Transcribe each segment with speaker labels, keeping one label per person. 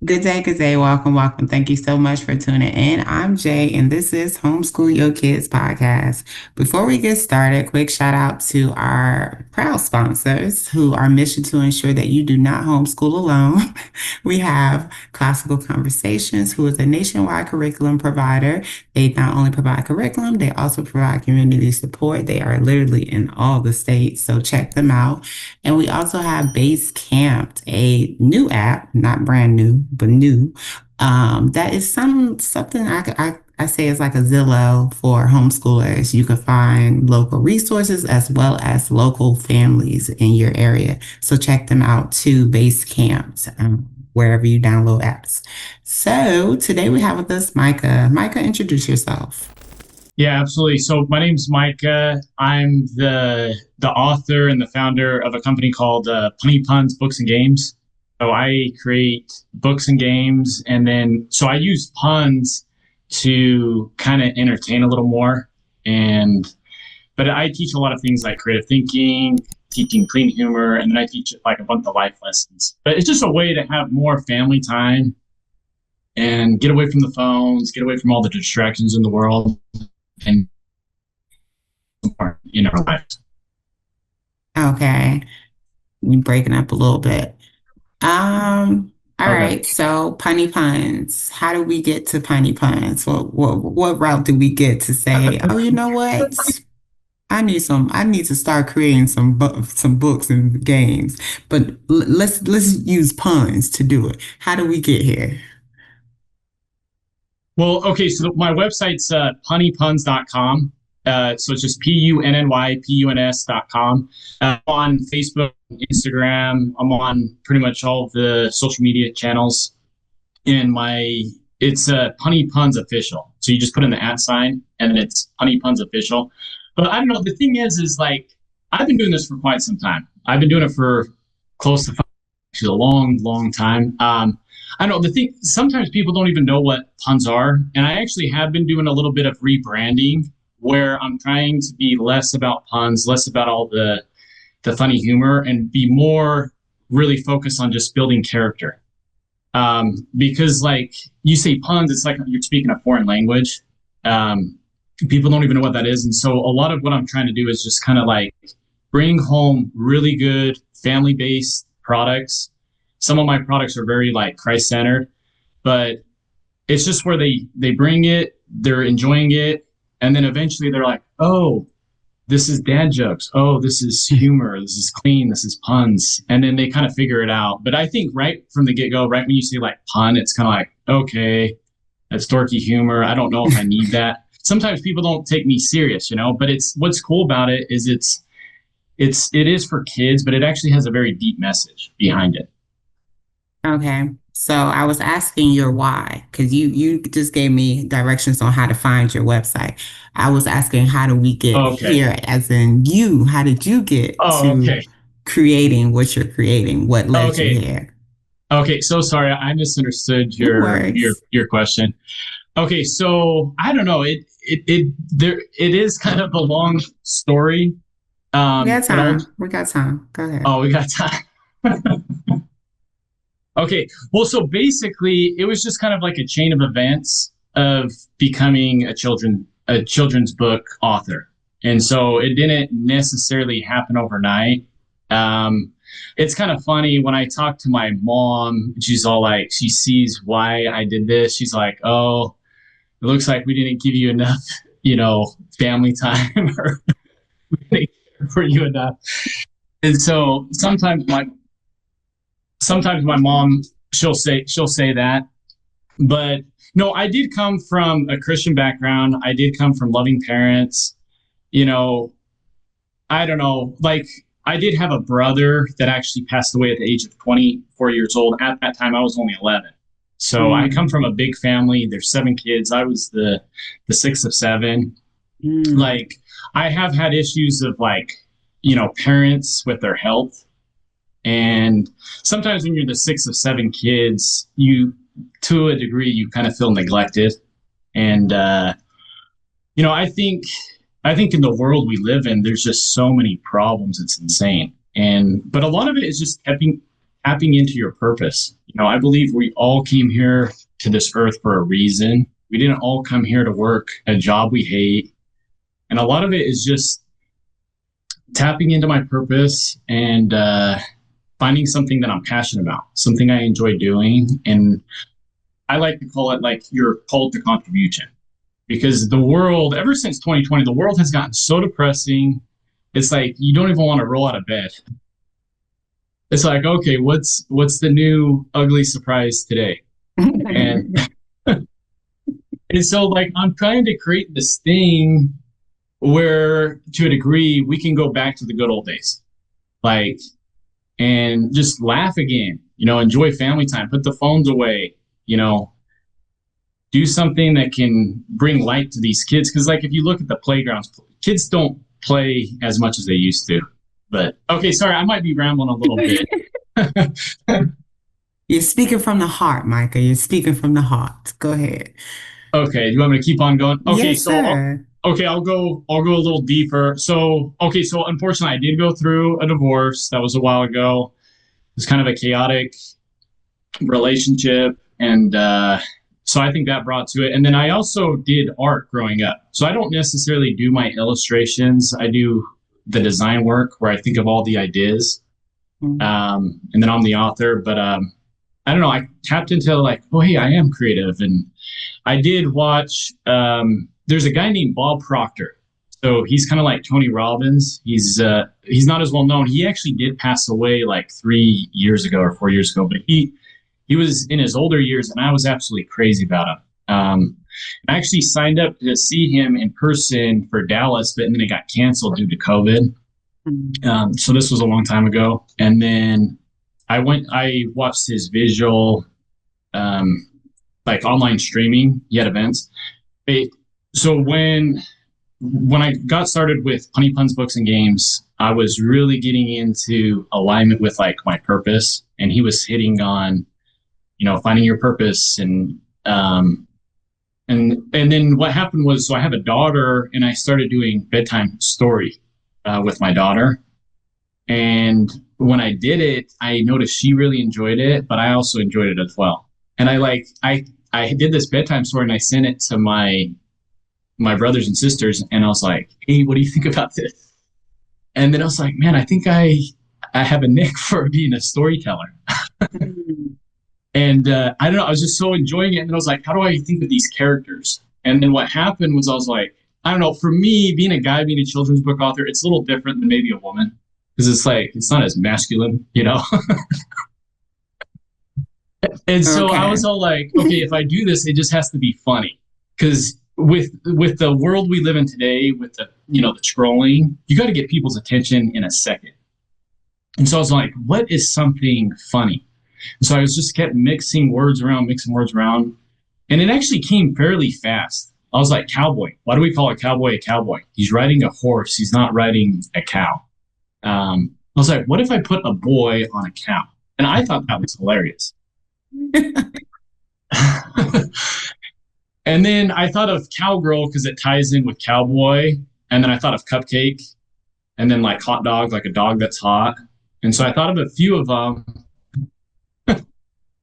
Speaker 1: Good day, good day. Welcome, welcome. Thank you so much for tuning in. I'm Jay, and this is Homeschool Yo Kids podcast. Before we get started, quick shout out to our proud sponsors who are mission to ensure that you do not homeschool alone. We have Classical Conversations, who is a nationwide curriculum provider. They not only provide curriculum, they also provide community support. They are literally in all the states, so check them out. And we also have Base Camped, a new app, not brand new, but new. That is something I say is like a Zillow for homeschoolers. You can find local resources as well as local families in your area. So check them out too, Base Camps, wherever you download apps. So today we have with us Micah. Micah, introduce yourself.
Speaker 2: Yeah, absolutely. So my name's Micah. I'm the author and the founder of a company called Punny Puns Books and Games. So I create books and games, and then so I use puns to kind of entertain a little more. And but I teach a lot of things like creative thinking, teaching clean humor, and then I teach like a bunch of life lessons. But it's just a way to have more family time and get away from the phones, get away from all the distractions in the world and in our lives.
Speaker 1: Okay, you breaking up a little bit. All
Speaker 2: Okay.
Speaker 1: right. So punny puns. How do we get to punny puns? What route do we get to say, oh, you know what? I need to start creating some books and games, but let's use puns to do it. How do we get here?
Speaker 2: Well, okay. So my website's punnypuns.com. So it's just punnypuns.com. I'm on Facebook, Instagram. I'm on pretty much all of the social media channels. And it's Punny Puns Official. So you just put in the @ sign and then it's Punny Puns Official. But I don't know. The thing is like, I've been doing this for quite some time. I've been doing it for close to actually a long, long time. I don't know. The thing, sometimes people don't even know what puns are. And I actually have been doing a little bit of rebranding where I'm trying to be less about puns, less about all the funny humor, and be more really focused on just building character. Because like you say puns, it's like you're speaking a foreign language. People don't even know what that is. And so a lot of what I'm trying to do is just kind of like bring home really good family based products. Some of my products are very like Christ centered, but it's just where they bring it, they're enjoying it, and then eventually they're like, oh, this is dad jokes. Oh, this is humor. This is clean. This is puns. And then they kind of figure it out. But I think right from the get go, right when you say like pun, it's kind of like, okay, that's dorky humor. I don't know if I need that. Sometimes people don't take me serious, but it's what's cool about it is it is for kids, but it actually has a very deep message behind it.
Speaker 1: Okay. So I was asking your why, because you just gave me directions on how to find your website. I was asking how do we get
Speaker 2: Okay.
Speaker 1: here, as in you, how did you get
Speaker 2: Oh,
Speaker 1: to
Speaker 2: okay.
Speaker 1: creating what you're creating? What led you
Speaker 2: Okay.
Speaker 1: here?
Speaker 2: Okay. So sorry, I misunderstood
Speaker 1: No
Speaker 2: your
Speaker 1: worries.
Speaker 2: your question. Okay, so I don't know. It is kind of a long story.
Speaker 1: We got
Speaker 2: But I'll
Speaker 1: time. We got time. Go ahead.
Speaker 2: oh we got time. Okay. Well, so basically it was just kind of like a chain of events of becoming a children's book author. And so it didn't necessarily happen overnight. Um, it's kind of funny when I talk to my mom, she's all like, she sees why I did this. She's like, oh, it looks like we didn't give you enough, family time or we didn't care for you enough. And so sometimes my mom she'll say that. But no, I did come from a Christian background. I did come from loving parents. You know, I don't know, like I did have a brother that actually passed away at the age of 24 years old. At that time I was only 11. So I come
Speaker 1: Mm,
Speaker 2: from a big family. There's 7 kids. I was the sixth of 7.
Speaker 1: mm.
Speaker 2: Like I have had issues of like, parents with their health. And sometimes when you're the sixth of 7 kids, to a degree, you kind of feel neglected. And, I think in the world we live in, there's just so many problems. It's insane. But a lot of it is just tapping into your purpose. I believe we all came here to this earth for a reason. We didn't all come here to work a job we hate. And a lot of it is just tapping into my purpose and finding something that I'm passionate about, something I enjoy doing. And I like to call it like your call to contribution, because the world, ever since 2020, the world has gotten so depressing. It's like you don't even want to roll out of bed. It's like, okay, what's the new ugly surprise today? And and so like I'm trying to create this thing where to a degree we can go back to the good old days. Like, and just laugh again, enjoy family time, put the phones away, do something that can bring light to these kids. Cause like if you look at the playgrounds, kids don't play as much as they used to. But okay, sorry, I might be rambling a little bit.
Speaker 1: You're speaking from the heart, Micah. You're speaking from the heart. Go ahead.
Speaker 2: Okay, you want me to keep on going? Okay,
Speaker 1: Yes, sir.
Speaker 2: I'll go a little deeper. So unfortunately I did go through a divorce. That was a while ago. It was kind of a chaotic relationship, and so I think that brought to it. And then I also did art growing up. So I don't necessarily do my illustrations. I do the design work where I think of all the ideas. And then I'm the author, but I don't know. I tapped into like, oh, hey, I am creative. And I did watch, there's a guy named Bob Proctor. So he's kind of like Tony Robbins. He's not as well known. He actually did pass away like 3 years ago or 4 years ago, but he was in his older years, and I was absolutely crazy about him. I actually signed up to see him in person for Dallas, but then it got canceled due to COVID. So this was a long time ago. And then I watched his visual, like online streaming. He had events. So when I got started with Punny Puns Books and Games, I was really getting into alignment with like my purpose, and he was hitting on, finding your purpose. And then what happened was, so I have a daughter, and I started doing bedtime story with my daughter. And when I did it, I noticed she really enjoyed it, but I also enjoyed it as well. And I did this bedtime story, and I sent it to my brothers and sisters, and I was like, hey, what do you think about this? And then I was like, man, I think I have a knack for being a storyteller. And I don't know, I was just so enjoying it. And then I was like, how do I think of these characters? And then what happened was I was like, I don't know, for me, being a guy, being a children's book author, it's a little different than maybe a woman, because it's like, it's not as masculine, And so I was all like, okay, if I do this, it just has to be funny. Because with the world we live in today, with the scrolling, you got to get people's attention in a second. And so I was like, what is something funny? And so I was just kept mixing words around. And it actually came fairly fast. I was like, cowboy. Why do we call a cowboy a cowboy? He's riding a horse. He's not riding a cow. I was like, what if I put a boy on a cow? And I thought that was hilarious. And then I thought of cowgirl because it ties in with cowboy. And then I thought of cupcake, and then like hot dog, like a dog that's hot. And so I thought of a few of them.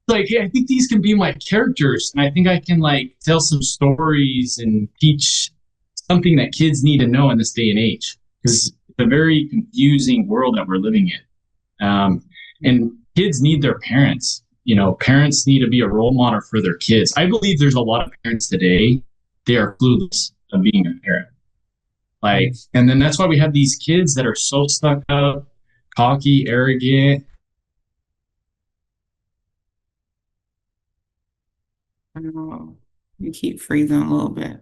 Speaker 2: Like, hey, I think these can be my characters, and I think I can like tell some stories and teach something that kids need to know in this day and age, because it's a very confusing world that we're living in. And kids need their parents. Parents need to be a role model for their kids. I believe there's a lot of parents today, they are clueless of being a parent. Like, and then that's why we have these kids that are so stuck up, cocky, arrogant.
Speaker 1: I know. You keep freezing a little bit.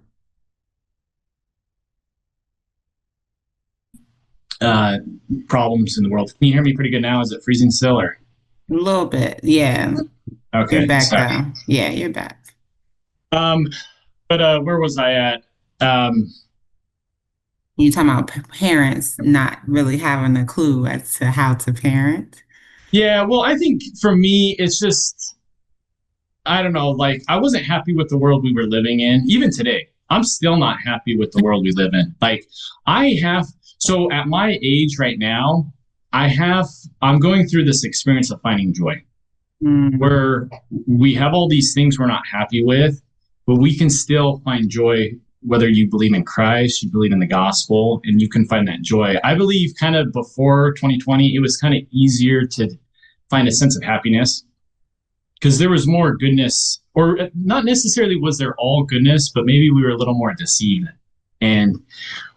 Speaker 2: Problems in the world. Can you hear me pretty good now? Is it freezing still, or?
Speaker 1: A little bit. Yeah.
Speaker 2: Okay.
Speaker 1: You're back
Speaker 2: Sorry.
Speaker 1: now. Yeah, you're back.
Speaker 2: But where was I at?
Speaker 1: You talking about parents not really having a clue as to how to parent?
Speaker 2: Yeah, well, I think for me, it's just, I don't know, like I wasn't happy with the world we were living in. Even today, I'm still not happy with the world we live in. Like so at my age right now, I'm going through this experience of finding joy where we have all these things we're not happy with, but we can still find joy, whether you believe in Christ, you believe in the gospel, and you can find that joy. I believe kind of before 2020, it was kind of easier to find a sense of happiness because there was more goodness, or not necessarily was there all goodness, but maybe we were a little more deceived. And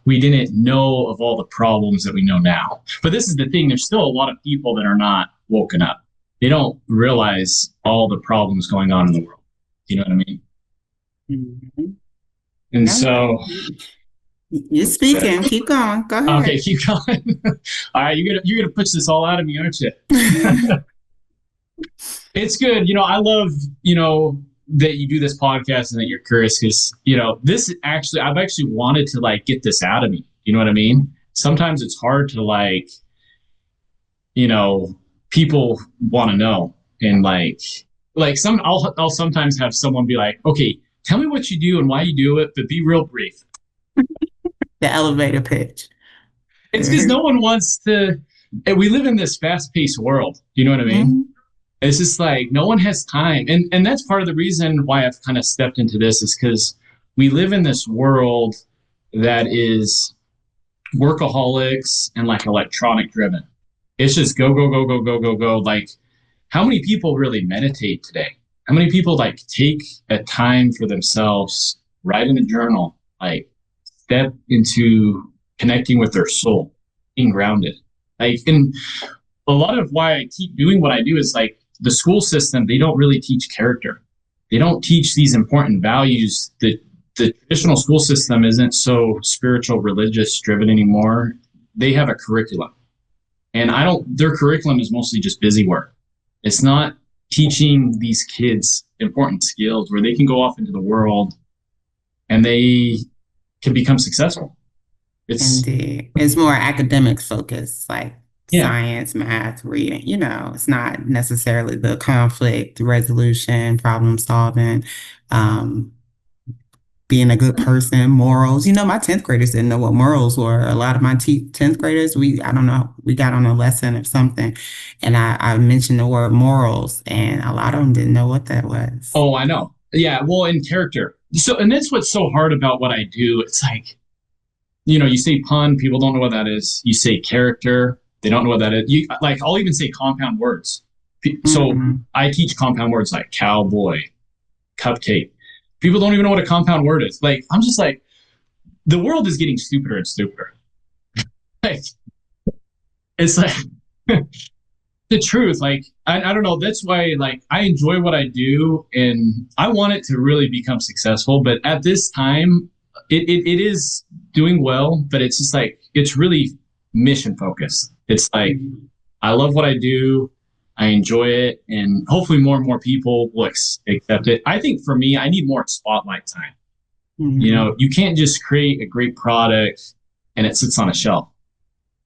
Speaker 2: we didn't know of all the problems that we know now. But this is the thing, there's still a lot of people that are not woken up. They don't realize all the problems going on in the world. You know what I mean?
Speaker 1: Mm-hmm.
Speaker 2: And so
Speaker 1: you're speaking. Keep going. Go ahead.
Speaker 2: Okay, keep going. All right, you're gonna push this all out of me, aren't you? It's good. I love, that you do this podcast and that you're curious because, I've actually wanted to like get this out of me. You know what I mean? Sometimes it's hard to like, people want to know. And like I'll sometimes have someone be like, okay, tell me what you do and why you do it, but be real brief.
Speaker 1: The elevator pitch.
Speaker 2: It's because no one wants to, we live in this fast-paced world. You know what I mean? Mm-hmm. It's just like no one has time. And that's part of the reason why I've kind of stepped into this is because we live in this world that is workaholics and like electronic driven. It's just go, go, go, go, go, go, go. Like how many people really meditate today? How many people like take a time for themselves, write in a journal, like step into connecting with their soul, being grounded? Like, and a lot of why I keep doing what I do is like the school system, they don't really teach character. They don't teach these important values. The traditional school system isn't so spiritual, religious driven anymore. They have a curriculum. And their curriculum is mostly just busy work. It's not teaching these kids important skills where they can go off into the world and they can become successful.
Speaker 1: Indeed. It's more academic focused, like science, math, reading. It's not necessarily the conflict resolution, problem solving, being a good person, morals. My 10th graders didn't know what morals were. A lot of my 10th graders, I don't know, we got on a lesson or something, and I mentioned the word morals, and a lot of them didn't know what that was.
Speaker 2: Oh, I know. Yeah, well, in character. So, and that's what's so hard about what I do. It's like, you say pun, people don't know what that is. You say character, they don't know what that is. I'll even say compound words. So I teach compound words like cowboy, cupcake. People don't even know what a compound word is. Like, I'm just like, the world is getting stupider and stupider. Like, it's like the truth. Like, I don't know. That's why, like, I enjoy what I do and I want it to really become successful. But at this time, it is doing well, but it's just like, it's really mission focused. It's like, I love what I do. I enjoy it, and hopefully more and more people will accept it. I think for me, I need more spotlight time. Mm-hmm. You can't just create a great product and it sits on a shelf.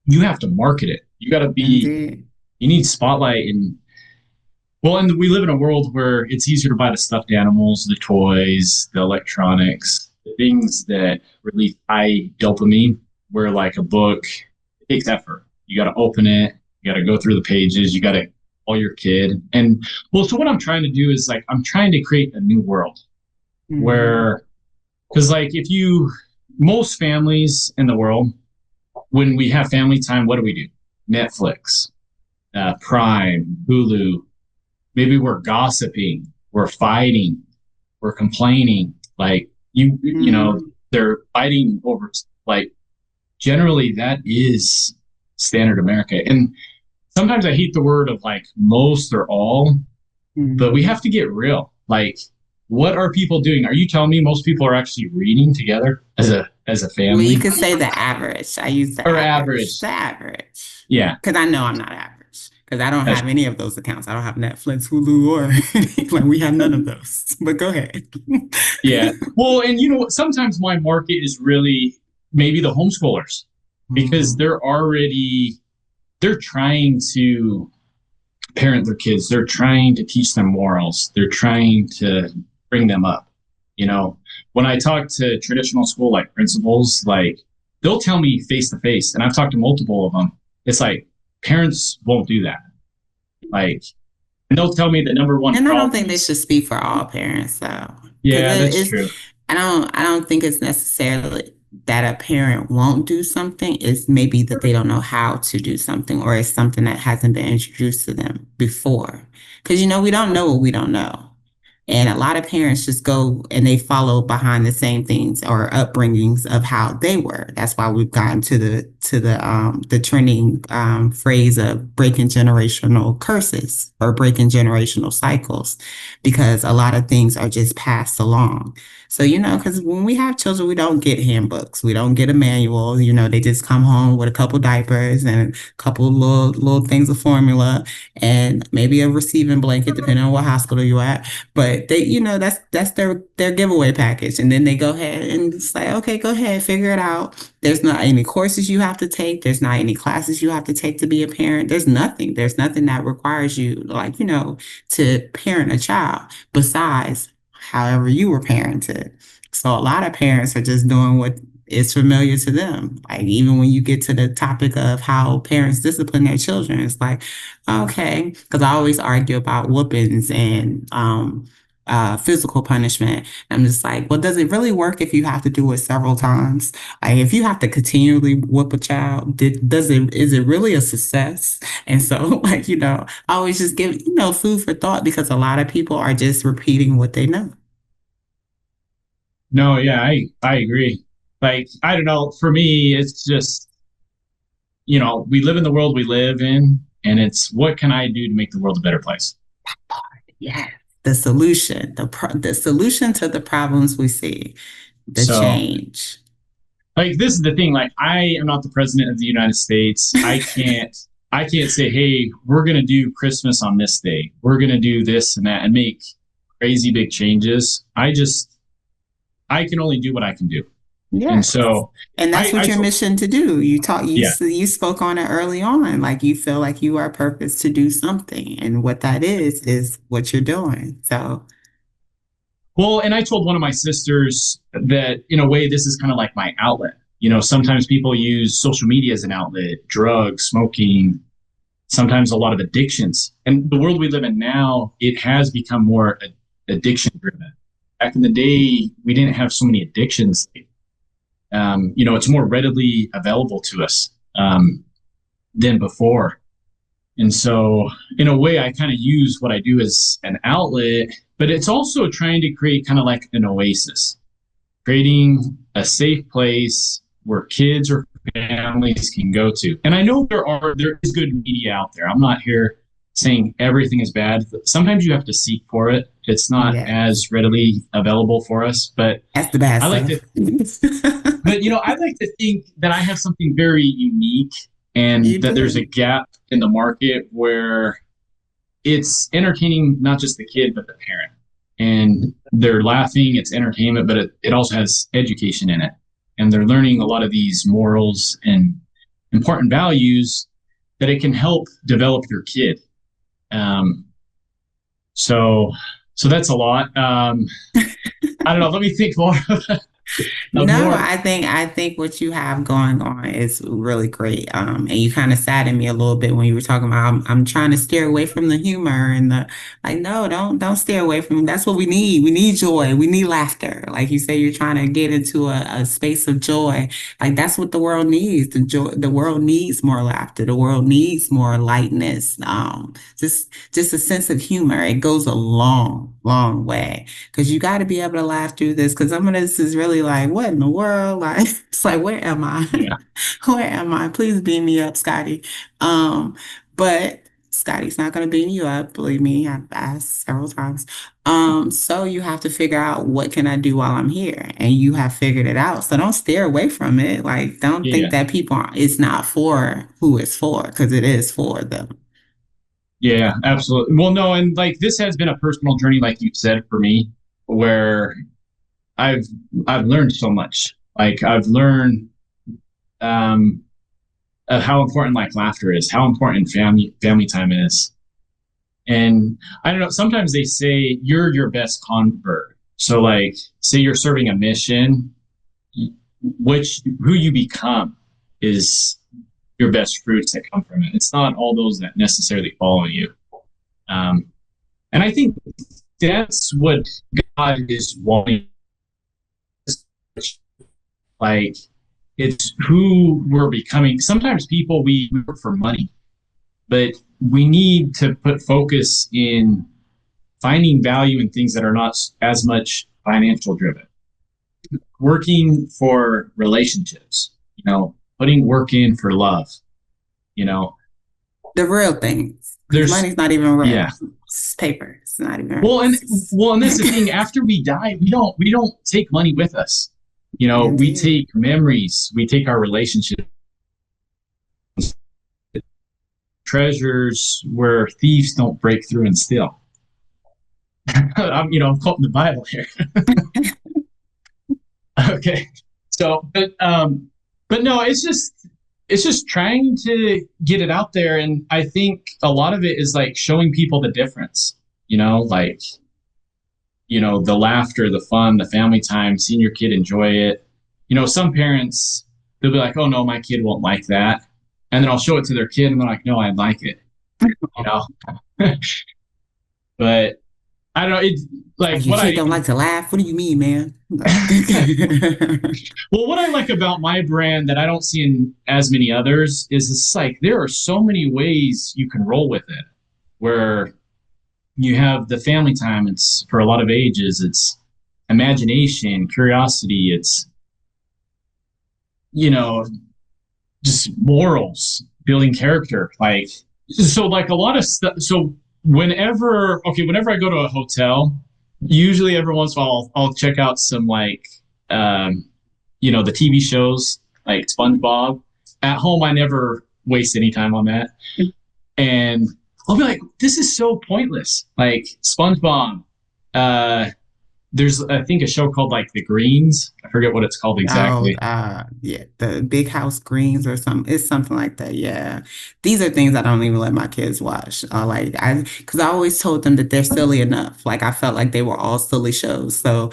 Speaker 2: You have to market it. You got to you need spotlight. And we live in a world where it's easier to buy the stuffed animals, the toys, the electronics, the things that release high dopamine, where like a book, it takes effort. You got to open it. You got to go through the pages. You got to call your kid. And so what I'm trying to do is like, I'm trying to create a new world where, because like most families in the world, when we have family time, what do? Netflix, Prime, Hulu. Maybe we're gossiping, we're fighting, we're complaining. Like they're fighting over, like, generally that is standard America. And sometimes I hate the word of like most or all, but we have to get real. Like, what are people doing? Are you telling me most people are actually reading together as a family?
Speaker 1: Well, you could say the average. I use the average. The average.
Speaker 2: Yeah.
Speaker 1: Because I know I'm not average. Because I don't have any of those accounts. I don't have Netflix, Hulu, or like we have none of those. But go ahead.
Speaker 2: Yeah. Well, and sometimes my market is really maybe the homeschoolers, because they're trying to parent their kids. They're trying to teach them morals. They're trying to bring them up. When I talk to traditional school, like principals, like they'll tell me face to face, and I've talked to multiple of them. It's like, Parents won't do that. Like, and they'll tell me the number one
Speaker 1: And I don't
Speaker 2: problem
Speaker 1: think they should
Speaker 2: is,
Speaker 1: speak for all parents though. Because
Speaker 2: yeah,
Speaker 1: it
Speaker 2: that's
Speaker 1: is
Speaker 2: true.
Speaker 1: I don't think it's necessarily that a parent won't do something. It's maybe that they don't know how to do something or it's something that hasn't been introduced to them before. Because we don't know what we don't know. And a lot of parents just go and they follow behind the same things or upbringings of how they were. That's why we've gotten to the trending phrase of breaking generational curses or breaking generational cycles, because a lot of things are just passed along. So, because when we have children, we don't get handbooks, we don't get a manual. They just come home with a couple diapers and a couple little things of formula and maybe a receiving blanket, depending on what hospital you're at. But they, that's their giveaway package. And then they go ahead and it's like, okay, go ahead, figure it out. There's not any courses you have to take. There's not any classes you have to take to be a parent. There's nothing. There's nothing that requires you, like, to parent a child besides however you were parented. So a lot of parents are just doing what is familiar to them. Like even when you get to the topic of how parents discipline their children, it's like, okay, because I always argue about whoopings and physical punishment. I'm just like, well, does it really work if you have to do it several times? Like, if you have to continually whoop a child, is it really a success? And so, like, I always just give, food for thought because a lot of people are just repeating what they know.
Speaker 2: No, yeah, I agree. Like, I don't know. For me, it's just, we live in the world we live in, and it's what can I do to make the world a better place?
Speaker 1: Yes. The solution to the problems we see, the
Speaker 2: So,
Speaker 1: change.
Speaker 2: like, this is the thing. Like, I am not the president of the United States. I can't say, hey, we're gonna do Christmas on this day. We're gonna do this and that and make crazy big changes. I can only do what I can do. And
Speaker 1: Yes.
Speaker 2: so
Speaker 1: And that's what
Speaker 2: I
Speaker 1: your
Speaker 2: told,
Speaker 1: mission to do.
Speaker 2: yeah.
Speaker 1: You spoke on it early on. Like you feel like you are purposed to do something. And what that is what you're doing. So,
Speaker 2: Well, and I told one of my sisters that in a way, this is kind of like my outlet. Sometimes people use social media as an outlet, drugs, smoking, sometimes a lot of addictions. And the world we live in now, it has become more addiction driven. Back in the day, we didn't have so many addictions. It's more readily available to us than before. And so, in a way, I kind of use what I do as an outlet, but it's also trying to create kind of like an oasis, creating a safe place where kids or families can go to. And I know there is good media out there. I'm not here saying everything is bad. Sometimes you have to seek for it. It's not
Speaker 1: yeah,
Speaker 2: as readily available for us, but
Speaker 1: that's the bad
Speaker 2: I like
Speaker 1: stuff.
Speaker 2: to I like to think that I have something very unique
Speaker 1: You
Speaker 2: and that there's a
Speaker 1: do.
Speaker 2: gap in the market where it's entertaining not just the kid but the parent. And they're laughing, it's entertainment, but it also has education in it. And they're learning a lot of these morals and important values that it can help develop your kid. Um, so so that's a lot. I don't know. Let me think more of
Speaker 1: No,
Speaker 2: more.
Speaker 1: I think what you have going on is really great. And you kind of saddened me a little bit when you were talking about I'm trying to steer away from the humor and the like. No, don't steer away from. That's what we need. We need joy. We need laughter. Like you say, you're trying to get into a space of joy. Like that's what the world needs. The world needs more laughter. The world needs more lightness. Just a sense of humor. It goes a long, long way because you got to be able to laugh through this because some of this is really like, what in the world? Like, it's like, where am I?
Speaker 2: Yeah.
Speaker 1: Where am I? Please beam me up, Scotty. But Scotty's not going to beam you up. Believe me, I've asked several times. So you have to figure out what can I do while I'm here, and you have figured it out. So don't steer away from it. Like, don't think
Speaker 2: Yeah.
Speaker 1: that it's not for who it's for because it is for them.
Speaker 2: Yeah, absolutely. Well, no, and like this has been a personal journey, like you said, for me, where I've I've learned so much. Like I've learned um, of how important like laughter is, how important family time is, and I don't know. Sometimes they say you're your best convert. So like, say you're serving a mission, which who you become is your best fruits that come from it. It's not all those that necessarily follow you. And I think that's what God is wanting. Like, it's who we're becoming. Sometimes people, we work for money, but we need to put focus in finding value in things that are not as much financial driven. Working for relationships, putting work in for love, you know,
Speaker 1: The real things. Because
Speaker 2: there's,
Speaker 1: money's not even real.
Speaker 2: yeah.
Speaker 1: It's paper. It's not even real.
Speaker 2: Well, and that's the thing. After we die, we don't take money with us. We
Speaker 1: Indeed.
Speaker 2: take memories, we take our relationships, treasures where thieves don't break through and steal. I'm quoting the Bible here. Okay. So, but no, it's just trying to get it out there. And I think a lot of it is like showing people the difference, like, the laughter, the fun, the family time, seeing your kid enjoy it. Some parents, they'll be like, oh no, my kid won't like that. And then I'll show it to their kid and they're like, no, I like it, you know? But I don't know. It's like
Speaker 1: Like your kid don't like to laugh. What do you mean, man?
Speaker 2: well, what I like about my brand that I don't see in as many others is it's like there are so many ways you can roll with it. Where you have the family time, it's for a lot of ages, it's imagination, curiosity, it's just morals, building character. Like, so like a lot of stuff. So whenever I go to a hotel, usually every once in a while I'll check out some like the TV shows like SpongeBob. At home I never waste any time on that. And I'll be like, this is so pointless. Like SpongeBob, there's I think a show called like The Greens. I forget what it's called
Speaker 1: Oh,
Speaker 2: exactly.
Speaker 1: yeah, the big house greens or something. It's something like that. Yeah. These are things I don't even let my kids watch. Because I always told them that they're silly enough. Like I felt like they were all silly shows. So,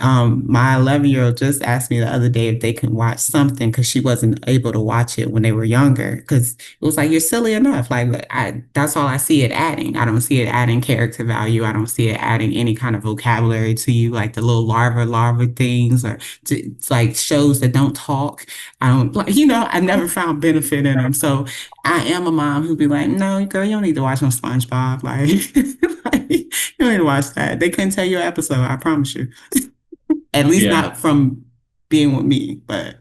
Speaker 1: my 11-year-old just asked me the other day if they can watch something because she wasn't able to watch it when they were younger. Because it was like, you're silly enough. Like that's all I see it adding. I don't see it adding character value. I don't see it adding any kind of vocabulary to you, like the little larva things or it's like shows that don't talk. I don't like, I never found benefit in them. So I am a mom who'd be like, no, girl, you don't need to watch no SpongeBob. Like, you don't need to watch that. They couldn't tell you an episode, I promise you. At least
Speaker 2: Yeah.
Speaker 1: not from being with me, but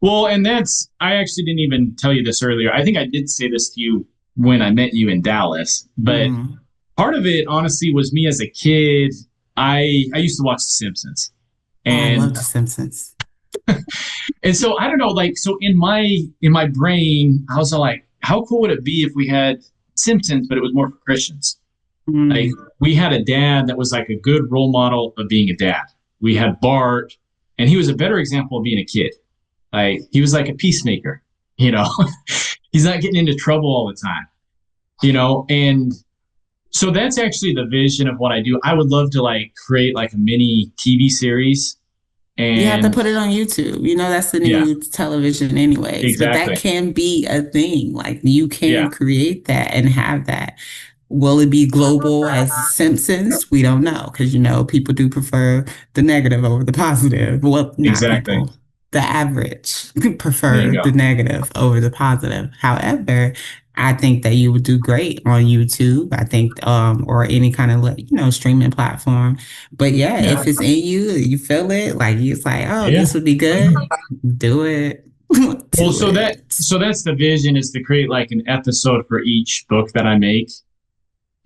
Speaker 2: Well, and I actually didn't even tell you this earlier. I think I did say this to you when I met you in Dallas, but
Speaker 1: mm,
Speaker 2: part of it honestly was me as a kid. I used to watch The Simpsons.
Speaker 1: oh, I love
Speaker 2: And
Speaker 1: The Simpsons.
Speaker 2: and so I don't know, like so in my brain, I was like, how cool would it be if we had Simpsons, but it was more for Christians? Like
Speaker 1: Mm,
Speaker 2: we had a dad that was like a good role model of being a dad. We had Bart, and he was a better example of being a kid. Like he was like a peacemaker, you know. He's not getting into trouble all the time. And so that's actually the vision of what I do. I would love to like create like a mini TV series.
Speaker 1: you have to
Speaker 2: And
Speaker 1: put it on YouTube. That's the
Speaker 2: yeah,
Speaker 1: new television anyways, but that
Speaker 2: exactly.
Speaker 1: can be a thing. Like you
Speaker 2: Yeah,
Speaker 1: can create that and have that. Will it be global as Simpsons? We don't know because people do prefer the negative over the positive. Well, not
Speaker 2: exactly.
Speaker 1: people. The average
Speaker 2: There you
Speaker 1: prefer
Speaker 2: go.
Speaker 1: the negative over the positive. However, I think that you would do great on YouTube. I think, or any kind of streaming platform. But yeah,
Speaker 2: Yeah.
Speaker 1: if it's in you, you feel it, like it's like, oh,
Speaker 2: Yeah.
Speaker 1: this would be good. Do it.
Speaker 2: Well,
Speaker 1: Do it.
Speaker 2: so that's the vision is to create like an episode for each book that I make.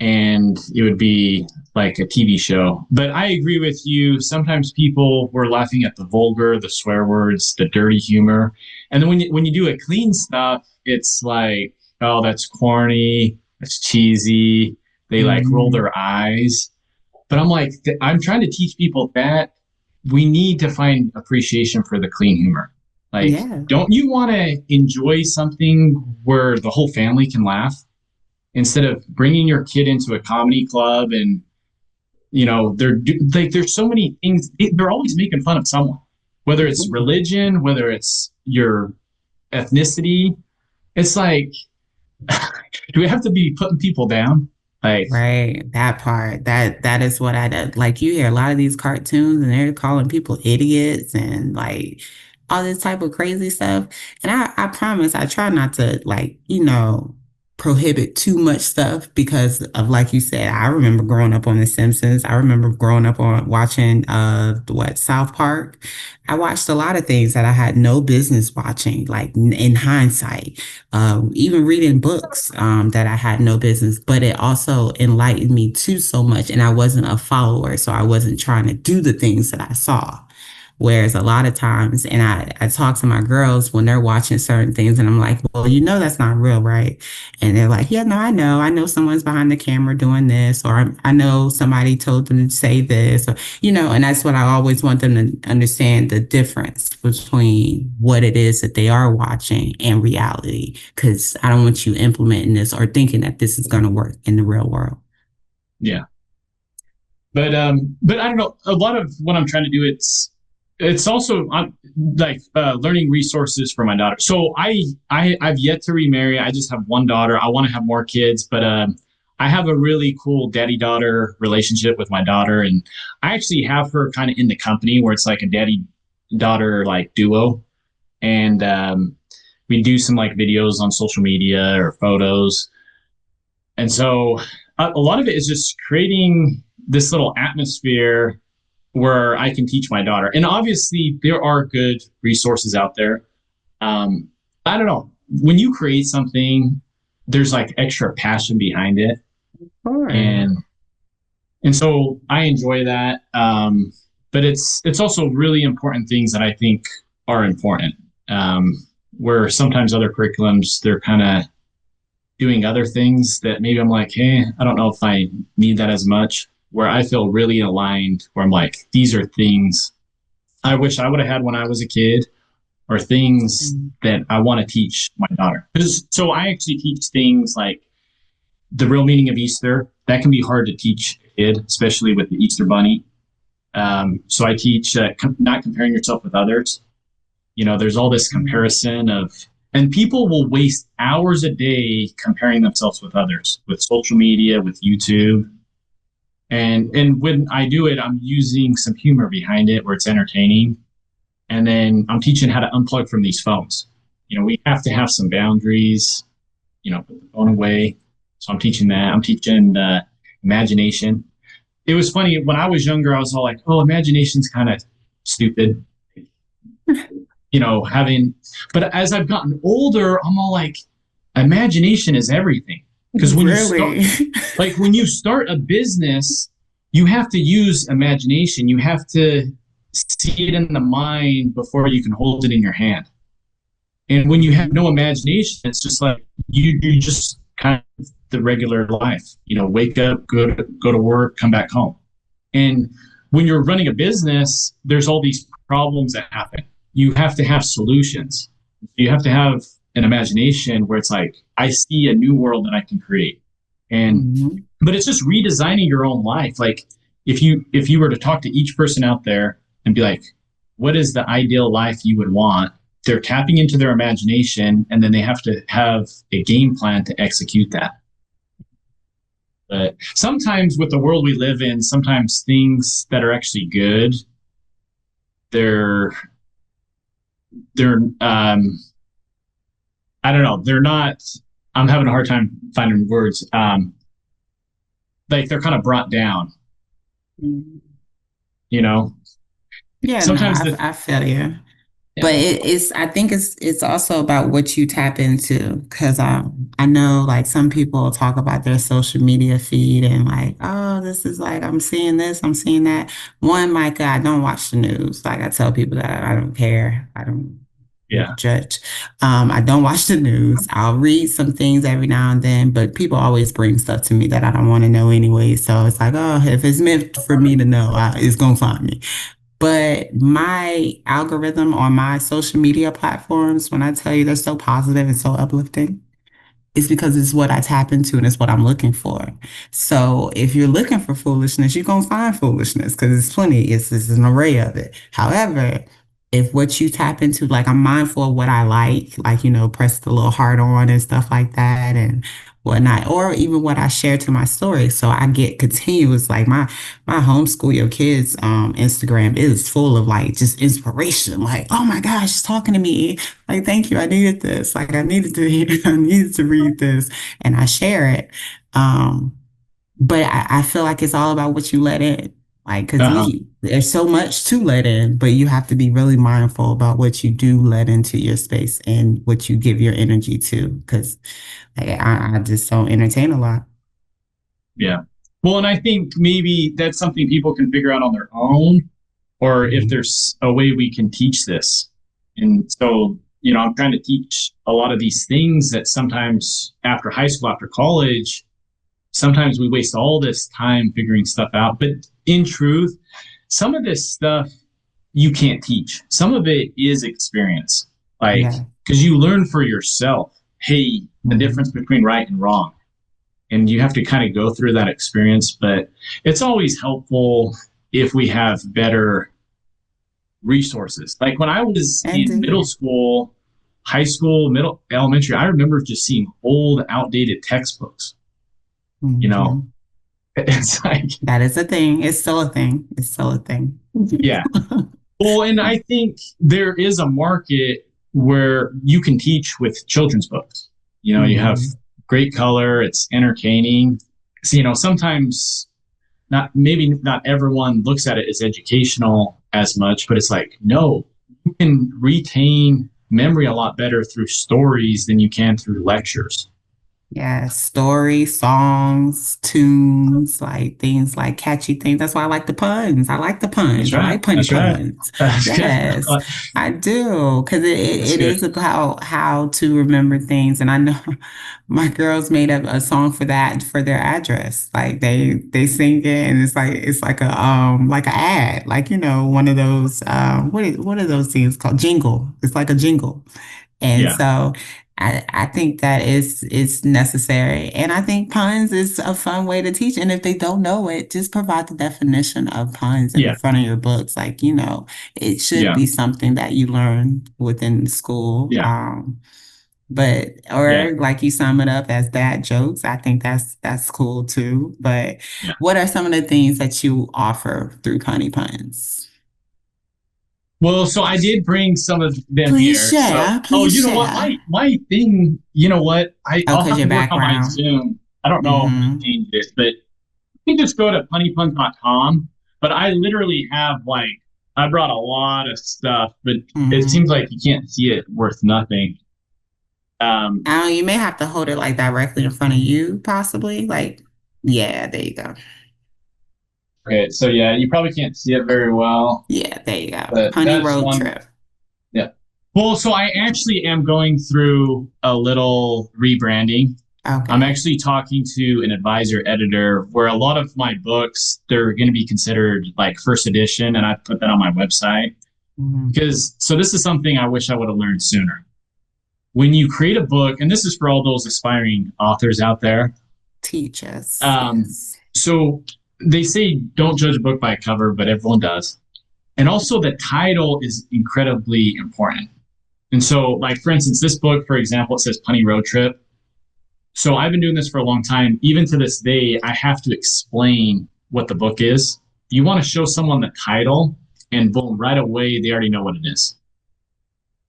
Speaker 2: And it would be like a TV show. But I agree with you. Sometimes people were laughing at the vulgar, the swear words, the dirty humor. And then when you do a clean stuff, it's like, oh, that's corny, that's cheesy. They like roll
Speaker 1: Mhm.
Speaker 2: their eyes. But I'm like, I'm trying to teach people that we need to find appreciation for the clean humor. Like,
Speaker 1: Yeah.
Speaker 2: don't you want to enjoy something where the whole family can laugh instead of bringing your kid into a comedy club and they're like there's so many things they're always making fun of someone, whether it's religion, whether it's your ethnicity. It's like, do we have to be putting people down? Like,
Speaker 1: Right. That part. That is what I did. Like you hear a lot of these cartoons and they're calling people idiots and like all this type of crazy stuff. And I promise I try not to like, prohibit too much stuff because of like you said, I remember growing up on The Simpsons. I remember growing up on watching South Park. I watched a lot of things that I had no business watching, like in hindsight, even reading books that I had no business, but it also enlightened me too so much. And I wasn't a follower, so I wasn't trying to do the things that I saw. Whereas a lot of times, and I talk to my girls when they're watching certain things, and I'm like, well, that's not real, right? And they're like, yeah, no, I know. I know someone's behind the camera doing this, or I know somebody told them to say this, or, and that's what I always want them to understand the difference between what it is that they are watching and reality. Because I don't want you implementing this or thinking that this is going to work in the real world.
Speaker 2: yeah. But I don't know. A lot of what I'm trying to do, it's also like learning resources for my daughter. So I've yet to remarry. I just have one daughter. I want to have more kids, but I have a really cool daddy daughter relationship with my daughter, and I actually have her kind of in the company where it's like a daddy daughter like duo, and we do some like videos on social media or photos, and so a lot of it is just creating this little atmosphere where I can teach my daughter. And obviously, there are good resources out there. I don't know. When you create something, there's like extra passion behind it,
Speaker 1: Sure.
Speaker 2: and so I enjoy that. But it's also really important things that I think are important. Where sometimes other curriculums they're kind of doing other things that maybe I'm like, hey, I don't know if I need that as much. Where I feel really aligned, where I'm like, these are things I wish I would have had when I was a kid, or things that I want to teach my daughter. So I actually teach things like the real meaning of Easter. That can be hard to teach a kid, especially with the Easter bunny. So I teach not comparing yourself with others. There's all this comparison and people will waste hours a day comparing themselves with others, with social media, with YouTube. And when I do it, I'm using some humor behind it where it's entertaining. And then I'm teaching how to unplug from these phones. We have to have some boundaries, put the phone away. So I'm teaching that. I'm teaching imagination. It was funny when I was younger, I was all like, oh, imagination's kind of stupid. But as I've gotten older, I'm all like, imagination is everything. Because when
Speaker 1: Really?
Speaker 2: when you start a business, you have to use imagination. You have to see it in the mind before you can hold it in your hand. And when you have no imagination, it's just like you just kind of the regular life. Wake up, go to work, come back home. And when you're running a business, there's all these problems that happen. You have to have solutions. You have to have an imagination where it's like, I see a new world that I can create. And but it's just redesigning your own life. Like if you were to talk to each person out there and be like, what is the ideal life you would want? They're tapping into their imagination, and then they have to have a game plan to execute that. But sometimes with the world we live in, sometimes things that are actually good, they're I don't know. They're not. I'm having a hard time finding words. Like they're kind of brought down. You know.
Speaker 1: Yeah, no,
Speaker 2: Sometimes
Speaker 1: I feel you.
Speaker 2: yeah,
Speaker 1: But I think it's also about what you tap into because I know like some people talk about their social media feed and like, oh, this is like I'm seeing this, I'm seeing that. One, Micah, I don't watch the news. Like I tell people that I don't care. I don't
Speaker 2: yeah,
Speaker 1: judge. I don't watch the news. I'll read some things every now and then, but people always bring stuff to me that I don't want to know anyway. So it's like, oh, if it's meant for me to know, it's gonna find me. But my algorithm on my social media platforms, when I tell you they're so positive and so uplifting, it's because it's what I tap into and it's what I'm looking for. So if you're looking for foolishness, you're gonna find foolishness because it's plenty. It's an array of it. However, if what you tap into, like I'm mindful of what I like, press the little heart on and stuff like that and whatnot, or even what I share to my story. So I get continuous, like my Homeschool Yo Kids Instagram is full of like just inspiration. Like, oh my gosh, she's talking to me. Like, thank you. I needed this. Like I needed to hear, I needed to read this. And I share it. Um, but I feel like it's all about what you let in. Like, because
Speaker 2: Uh-huh.
Speaker 1: there's so much to let in, but you have to be really mindful about what you do let into your space and what you give your energy to. Because like, I just don't entertain a lot.
Speaker 2: Yeah. Well, and I think maybe that's something people can figure out on their own, or if
Speaker 1: Mhm.
Speaker 2: there's a way we can teach this. And so, I'm trying to teach a lot of these things that sometimes after high school, after college, sometimes we waste all this time figuring stuff out. But in truth, some of this stuff you can't teach. Some of it is experience, like,
Speaker 1: Yeah.
Speaker 2: because you learn for yourself, hey, the difference
Speaker 1: Mhm.
Speaker 2: between right and wrong. And you have to kind of go through that experience. But it's always helpful if we have better resources. Like when I was in middle
Speaker 1: Indeed.
Speaker 2: school, high school, middle, elementary, I remember just seeing old, outdated textbooks. You know,
Speaker 1: Mhm.
Speaker 2: it's like,
Speaker 1: That is a thing. It's still a thing. It's still a thing.
Speaker 2: yeah. Well, and I think there is a market where you can teach with children's books. You have
Speaker 1: Mhm.
Speaker 2: great color, it's entertaining. So, sometimes not maybe not everyone looks at it as educational as much, but it's like, no, you can retain memory a lot better through stories than you can through lectures.
Speaker 1: Yeah, stories, songs, tunes, like things like catchy things. That's why I like the puns. I like the
Speaker 2: That's
Speaker 1: puns. I
Speaker 2: right.
Speaker 1: like punny
Speaker 2: That's right.
Speaker 1: puns.
Speaker 2: That's good.
Speaker 1: Yes, I do. Because
Speaker 2: That's
Speaker 1: it
Speaker 2: good.
Speaker 1: is about how to remember things. And I know my girls made up a song for that for their address. Like they sing it and it's like a ad. Like, one of those what are those things called? Jingle. It's like a jingle. And
Speaker 2: Yeah.
Speaker 1: so I think that is necessary. And I think puns is a fun way to teach. And if they don't know it, just provide the definition of puns in the
Speaker 2: Yeah.
Speaker 1: front of your books. Like, it should
Speaker 2: Yeah.
Speaker 1: be something that you learn within school.
Speaker 2: Yeah.
Speaker 1: But
Speaker 2: Yeah.
Speaker 1: or like you sum it up as dad jokes. I think that's cool too. But
Speaker 2: Yeah.
Speaker 1: what are some of the things that you offer through Connie Puns?
Speaker 2: Well, so I did bring some of them
Speaker 1: Please
Speaker 2: here. So,
Speaker 1: share.
Speaker 2: oh,
Speaker 1: Please
Speaker 2: you know what?
Speaker 1: share.
Speaker 2: My thing, you know what?
Speaker 1: Oh,
Speaker 2: I'll
Speaker 1: because
Speaker 2: have
Speaker 1: your
Speaker 2: to work on my
Speaker 1: background.
Speaker 2: Zoom. I don't know how to
Speaker 1: Mm-hmm.
Speaker 2: change this, but you can just go to punnypuns.com. But I literally have like I brought a lot of stuff, but it seems
Speaker 1: Mm-hmm.
Speaker 2: like you can't see it worth nothing. Um,
Speaker 1: You may have to hold it like directly in front of you, possibly. Like, yeah, there you go.
Speaker 2: okay, so yeah, you probably can't see it very well,
Speaker 1: Yeah, there you go.
Speaker 2: but
Speaker 1: Honey
Speaker 2: that's
Speaker 1: road
Speaker 2: one.
Speaker 1: trip.
Speaker 2: Yeah. Well, so I actually am going through a little rebranding. I'm
Speaker 1: Okay.
Speaker 2: actually talking to an advisor editor where a lot of my books they're going to be considered like first edition, and I put that on my website
Speaker 1: Mhm.
Speaker 2: because so this is something I wish I would have learned sooner. When you create a book, and this is for all those aspiring authors out there,
Speaker 1: Teach us.
Speaker 2: um,
Speaker 1: Yes.
Speaker 2: so they say don't judge a book by a cover, but everyone does. And also, the title is incredibly important. And so, like for instance, this book, for example, it says Punny Road Trip. So I've been doing this for a long time. Even to this day, I have to explain what the book is. You want to show someone the title, and boom, right away, they already know what it is.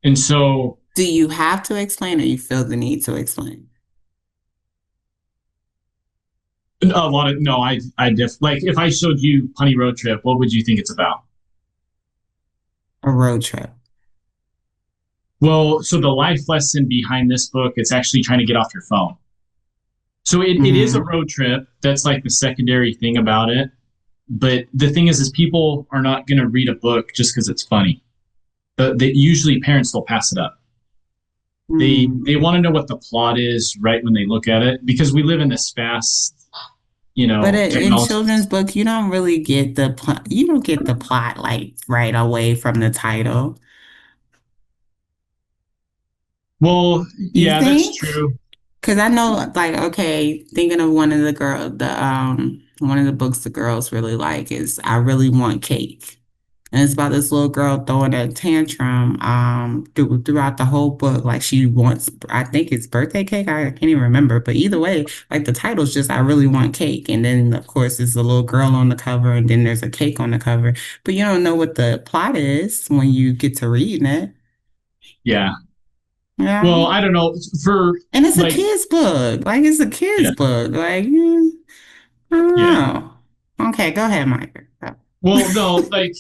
Speaker 2: And so,
Speaker 1: Do you have to explain or you feel the need to explain?
Speaker 2: a lot of no, like if I showed you Punny Road Trip, what would you think it's about?
Speaker 1: A road trip.
Speaker 2: Well, so the life lesson behind this book, it's actually trying to get off your phone. So it is a
Speaker 1: Mm-hmm.
Speaker 2: road trip. That's like the secondary thing about it. But the thing is people are not going to read a book just because it's funny. Usually parents will pass it up. They
Speaker 1: Mm.
Speaker 2: want to know what the plot is right when they look at it because we live in this fast,
Speaker 1: But in
Speaker 2: technology.
Speaker 1: children's book, you don't really get the plot. You don't get the plot like right away from the title.
Speaker 2: Well,
Speaker 1: You
Speaker 2: yeah, that's
Speaker 1: think?
Speaker 2: true.
Speaker 1: Because I know, like, okay, thinking of one of the books the girls really like is I Really Want Cake. And it's about this little girl throwing a tantrum throughout the whole book. Like she wants, I think it's birthday cake. I can't even remember. But either way, like the title's just I really want cake. And then of course it's a little girl on the cover and then there's a cake on the cover. But you don't know what the plot is when you get to reading it.
Speaker 2: Yeah.
Speaker 1: Yeah.
Speaker 2: Well, I don't know. For
Speaker 1: And it's a
Speaker 2: like,
Speaker 1: kid's book. Like it's a kid's
Speaker 2: yeah,
Speaker 1: book. Like, I don't
Speaker 2: yeah.
Speaker 1: know. Okay, go ahead, Micah.
Speaker 2: Well, no, like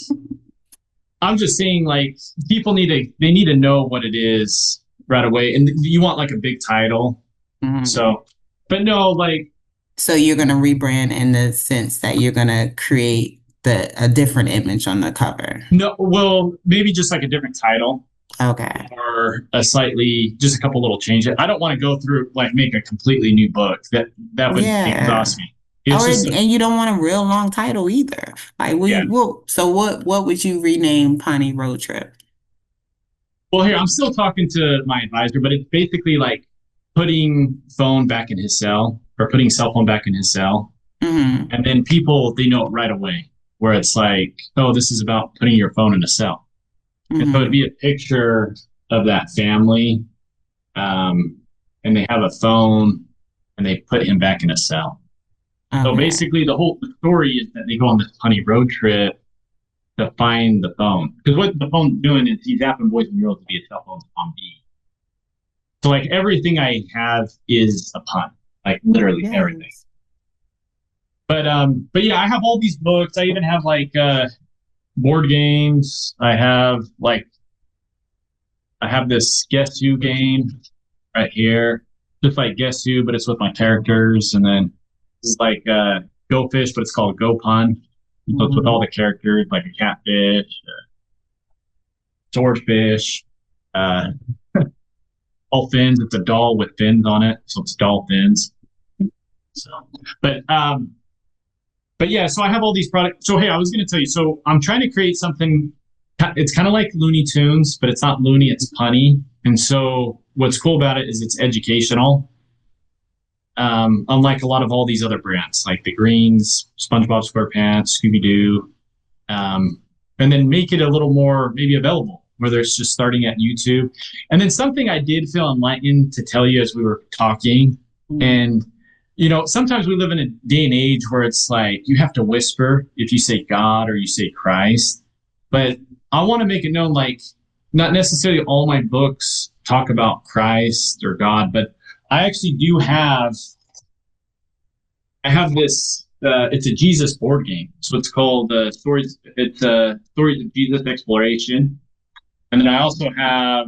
Speaker 2: I'm just saying, like people need to know what it is right away, and you want like a big title.
Speaker 1: Mhm.
Speaker 2: So, but no, like
Speaker 1: So you're going to rebrand in the sense that you're going to create a different image on the cover.
Speaker 2: no, well, maybe just like a different title
Speaker 1: Okay.
Speaker 2: or a slightly just a couple little changes. I don't want to go through like make a completely new book. That would
Speaker 1: Yeah.
Speaker 2: exhaust me. It's
Speaker 1: Or
Speaker 2: just
Speaker 1: and you don't want a real long title either. Like
Speaker 2: yeah.
Speaker 1: so what would you rename Punny Road Trip?
Speaker 2: Well, here I'm still talking to my advisor, but it's basically like putting phone back in his cell or putting cell phone back in his cell.
Speaker 1: Mm-hmm.
Speaker 2: And then people, they know it right away where it's like, oh, this is about putting your phone in a cell. And so it'd
Speaker 1: Mm-hmm.
Speaker 2: be a picture of that family. Um, and they have a phone and they put him back in a cell. So
Speaker 1: Okay.
Speaker 2: basically, the whole story is that they go on this funny road trip to find the phone. Because what the phone's doing is he's zapping boys and girls to be a cell phone on B. So like everything I have is a pun, like literally everything.
Speaker 1: Yes.
Speaker 2: But yeah, I have all these books. I even have like board games. I have this Guess Who game right here, just like Guess Who, but it's with my characters. And then this is like Go Fish, but it's called Go Pun. So it's with all
Speaker 1: Mm-hmm.
Speaker 2: the characters, like a catfish, swordfish, uh, all fins. It's a doll with fins on it, so it's doll fins. So, but um, but yeah, so I have all these products. So hey, I was going to tell you. So I'm trying to create something. It's kind of like Looney Tunes, but it's not loony. It's punny. And so what's cool about it is it's educational. Unlike a lot of all these other brands like the Greens, SpongeBob SquarePants, Scooby Doo, and then make it a little more maybe available, whether it's just starting at YouTube. And then something I did feel enlightened to tell you as we were talking, and sometimes we live in a day and age where it's like you have to whisper if you say God or you say Christ. But I want to make it known, like, not necessarily all my books talk about Christ or God, but I actually do have. I have this. It's a Jesus board game, so it's called Stories. It's Stories of Jesus Exploration, and then I also have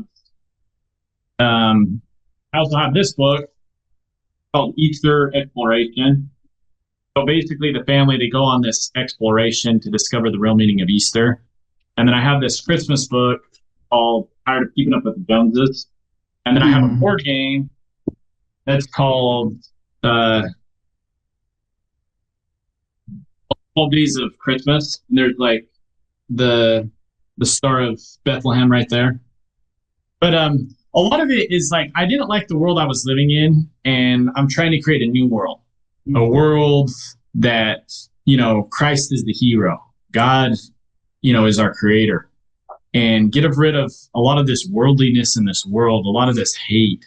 Speaker 2: this book called Easter Exploration. So basically, the family they go on this exploration to discover the real meaning of Easter. And then I have this Christmas book called Tired of Keeping Up with the Joneses. And then I have a
Speaker 1: Mm-hmm.
Speaker 2: board game that's called uh, 12 Days of Christmas. And there's like the the Star of Bethlehem right there. But a lot of it is like I didn't like the world I was living in, and I'm trying to create a new world, a world that Christ is the hero, God, is our creator, and get rid of a lot of this worldliness in this world, a lot of this hate,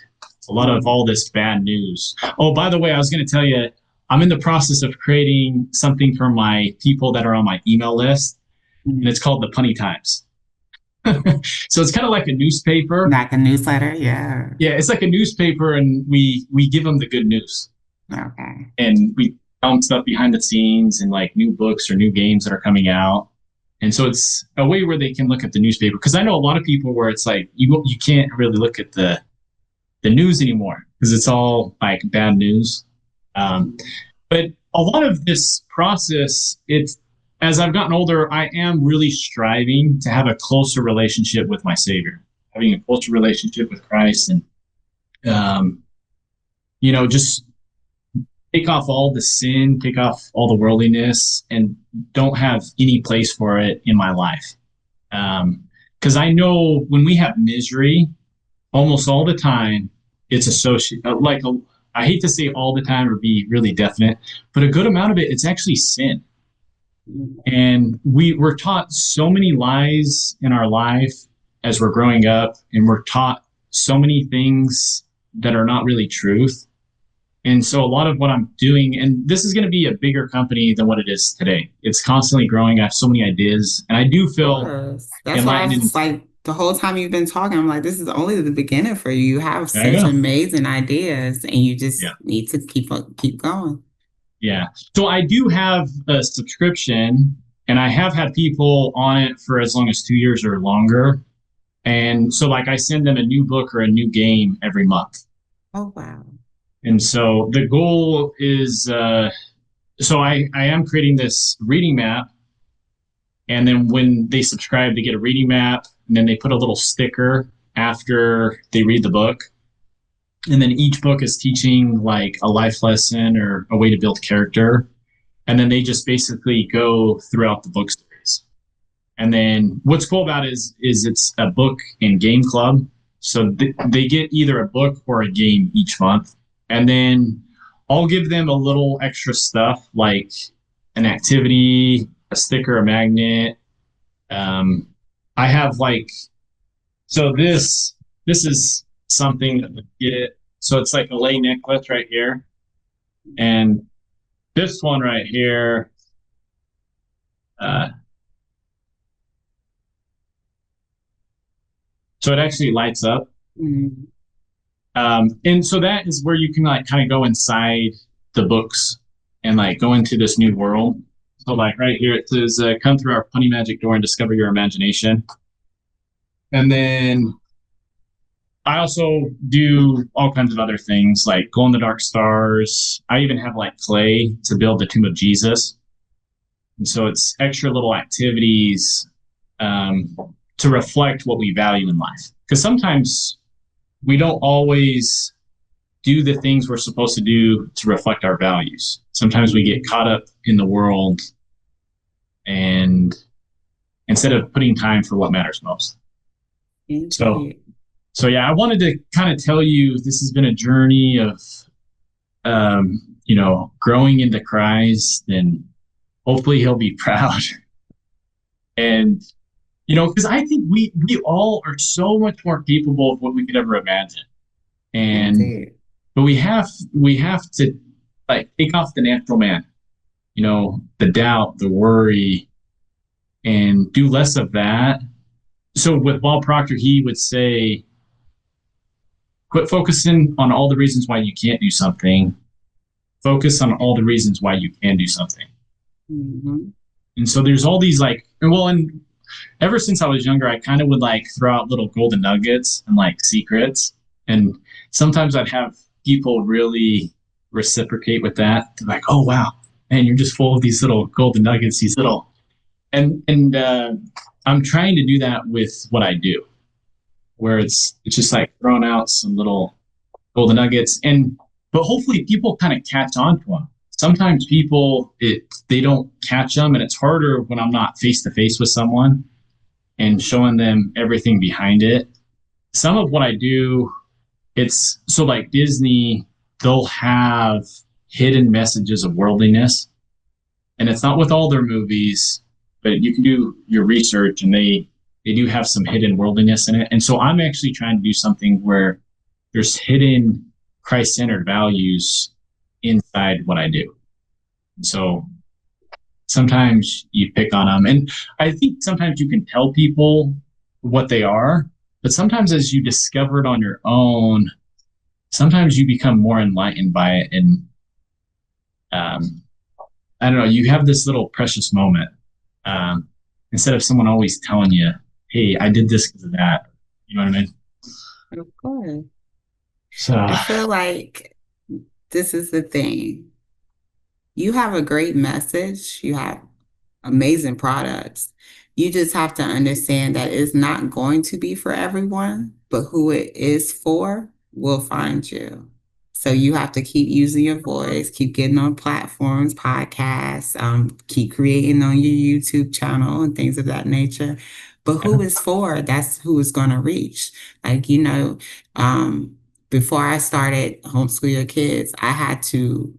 Speaker 2: a lot of all this bad news. Oh, by the way, I was going to tell you, I'm in the process of creating something for my people that are on my email list, and
Speaker 1: Mm-hmm.
Speaker 2: it's called the Punny Times. So it's kind of like a newspaper.
Speaker 1: Like a newsletter, yeah.
Speaker 2: Yeah, it's like a newspaper, and we give them the good news,
Speaker 1: Okay.
Speaker 2: and we tell them stuff behind the scenes and like new books or new games that are coming out. And so it's a way where they can look at the newspaper because I know a lot of people where it's like you can't really look at the news anymore because it's all like bad news. Um, but a lot of this process, it's as I've gotten older, I am really striving to have a closer relationship with my Savior, having a closer relationship with Christ, and um, just take off all the sin, take off all the worldliness, and don't have any place for it in my life. Because I know when we have misery, almost all the time, it's associated. I hate to say all the time or be really definite, but a good amount of it, it's actually sin. And we were taught so many lies in our life as we're growing up, and we're taught so many things that are not really truth. And so a lot of what I'm doing, and this is going to be a bigger company than what it is today. It's constantly growing. I have so many ideas, and I do feel
Speaker 1: Course. That's why I
Speaker 2: enlightened.
Speaker 1: was like, the whole time you've been talking, I'm like, this is only the beginning for you. You have
Speaker 2: There I
Speaker 1: such
Speaker 2: go.
Speaker 1: amazing ideas, and you
Speaker 2: Yeah.
Speaker 1: just need to keep going.
Speaker 2: Yeah. So I do have a subscription, and I have had people on it for as long as 2 years or longer. And so, like, I send them a new book or a new game every month.
Speaker 1: Oh wow.
Speaker 2: And so the goal is so I am creating this reading map. And then when they subscribe, they get a reading map. And then they put a little sticker after they read the book. And then each book is teaching like a life lesson or a way to build character. And then they just basically go throughout the book series. And then what's cool about it is it's a book and game club. So they get either a book or a game each month. And then I'll give them a little extra stuff like an activity, a sticker, a magnet. I have like, so this is something that would get, so it's like a lay necklace right here. And this one right here, uh, so it actually lights up.
Speaker 1: Mm-hmm.
Speaker 2: And so that is where you can like kind of go inside the books and like go into this new world. So like right here, it says, come through our punny magic door and discover your imagination. And then I also do all kinds of other things like glow in the dark stars. I even have like clay to build the tomb of Jesus. And so it's extra little activities to reflect what we value in life. Because sometimes we don't always do the things we're supposed to do to reflect our values. Sometimes we get caught up in the world and instead of putting time for what matters most. So, so yeah, I wanted to kind of tell you this has been a journey of, growing into Christ, and hopefully he'll be proud. And, because I think we all are so much more capable of what we could ever imagine. And, but we have to like take off the natural man, the doubt, the worry, and do less of that. So with Bob Proctor, he would say, quit focusing on all the reasons why you can't do something. Focus on all the reasons why you can do something.
Speaker 1: Mm-hmm.
Speaker 2: And so there's all these and ever since I was younger, I kind of would like throw out little golden nuggets and like secrets. And sometimes I'd have people really reciprocate with that. They're like, oh, wow, man, you're just full of these little golden nuggets, these little, and I'm trying to do that with what I do, where it's just like throwing out some little golden nuggets, but hopefully people kind of catch on to them. Sometimes people they don't catch them, and it's harder when I'm not face to face with someone and showing them everything behind it. Some of what I do, it's so like Disney, they'll have hidden messages of worldliness, and it's not with all their movies, but you can do your research, and they do have some hidden worldliness in it. And so I'm actually trying to do something where there's hidden Christ-centered values inside what I do. So sometimes you pick on them, and I think sometimes you can tell people what they are, but sometimes as you discover it on your own, sometimes you become more enlightened by it. And I don't know, you have this little precious moment. Instead of someone always telling you, hey, I did this because of that. You know what I mean?
Speaker 1: Of course.
Speaker 2: So
Speaker 1: I feel like this is the thing. You have a great message. You have amazing products. You just have to understand that it's not going to be for everyone, but who it is for will find you. So you have to keep using your voice, keep getting on platforms, podcasts, keep creating on your YouTube channel and things of that nature. But who it's for, that's who it's going to reach. Like, before I started Homeschool Your Kids, I had to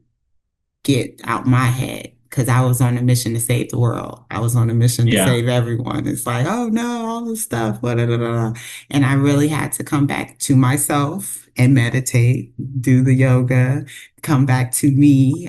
Speaker 1: get out my head because I was on a mission to save the world. I was on a mission to
Speaker 2: Yeah.
Speaker 1: save everyone. It's like, oh no, all this stuff, blah, blah, blah, blah. And I really had to come back to myself and meditate, do the yoga, come back to me,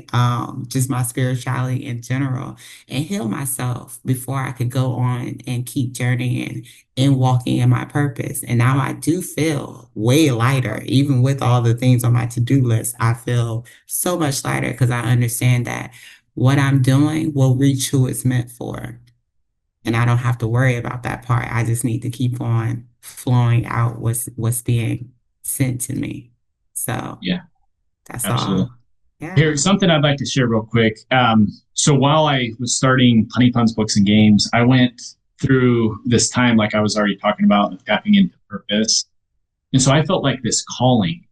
Speaker 1: just my spirituality in general, and heal myself before I could go on and keep journeying and walking in my purpose. And now I do feel way lighter, even with all the things on my to-do list. I feel so much lighter because I understand that what I'm doing will reach who it's meant for. And I don't have to worry about that part. I just need to keep on flowing out what's being sent to me. So
Speaker 2: Yeah,
Speaker 1: that's
Speaker 2: absolutely.
Speaker 1: all. Yeah.
Speaker 2: Here's something I'd like to share real quick. So while I was starting Punny Puns Books and Games, I went through this time, like I was already talking about, of tapping into purpose. And so I felt like this calling.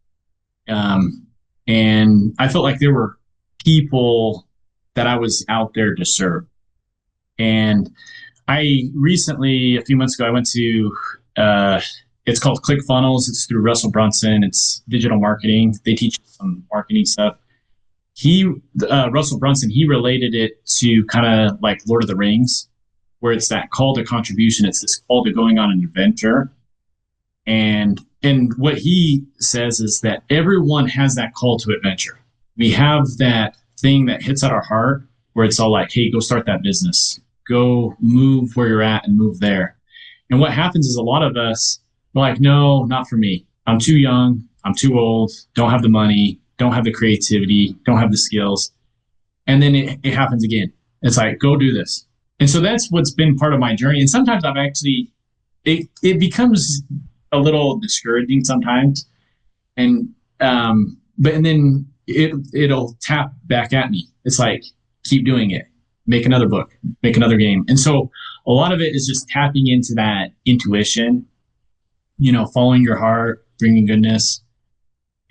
Speaker 2: Um, and I felt like there were people that I was out there to serve. And I recently, a few months ago, I went to, it's called ClickFunnels. It's through Russell Brunson. It's digital marketing. They teach some marketing stuff. He, Russell Brunson, he related it to kind of like Lord of the Rings, where it's that call to contribution. It's this call to going on an adventure. And what he says is that everyone has that call to adventure. We have that thing that hits at our heart where it's all like, hey, go start that business, go move where you're at and move there. And what happens is a lot of us are like, no, not for me. I'm too young. I'm too old. Don't have the money. Don't have the creativity. Don't have the skills. And then it happens again. It's like, go do this. And so that's what's been part of my journey. And sometimes I've actually, it becomes a little discouraging sometimes. And, but, and then it'll tap back at me. It's like, keep doing it, make another book, make another game. And so a lot of it is just tapping into that intuition, following your heart, bringing goodness.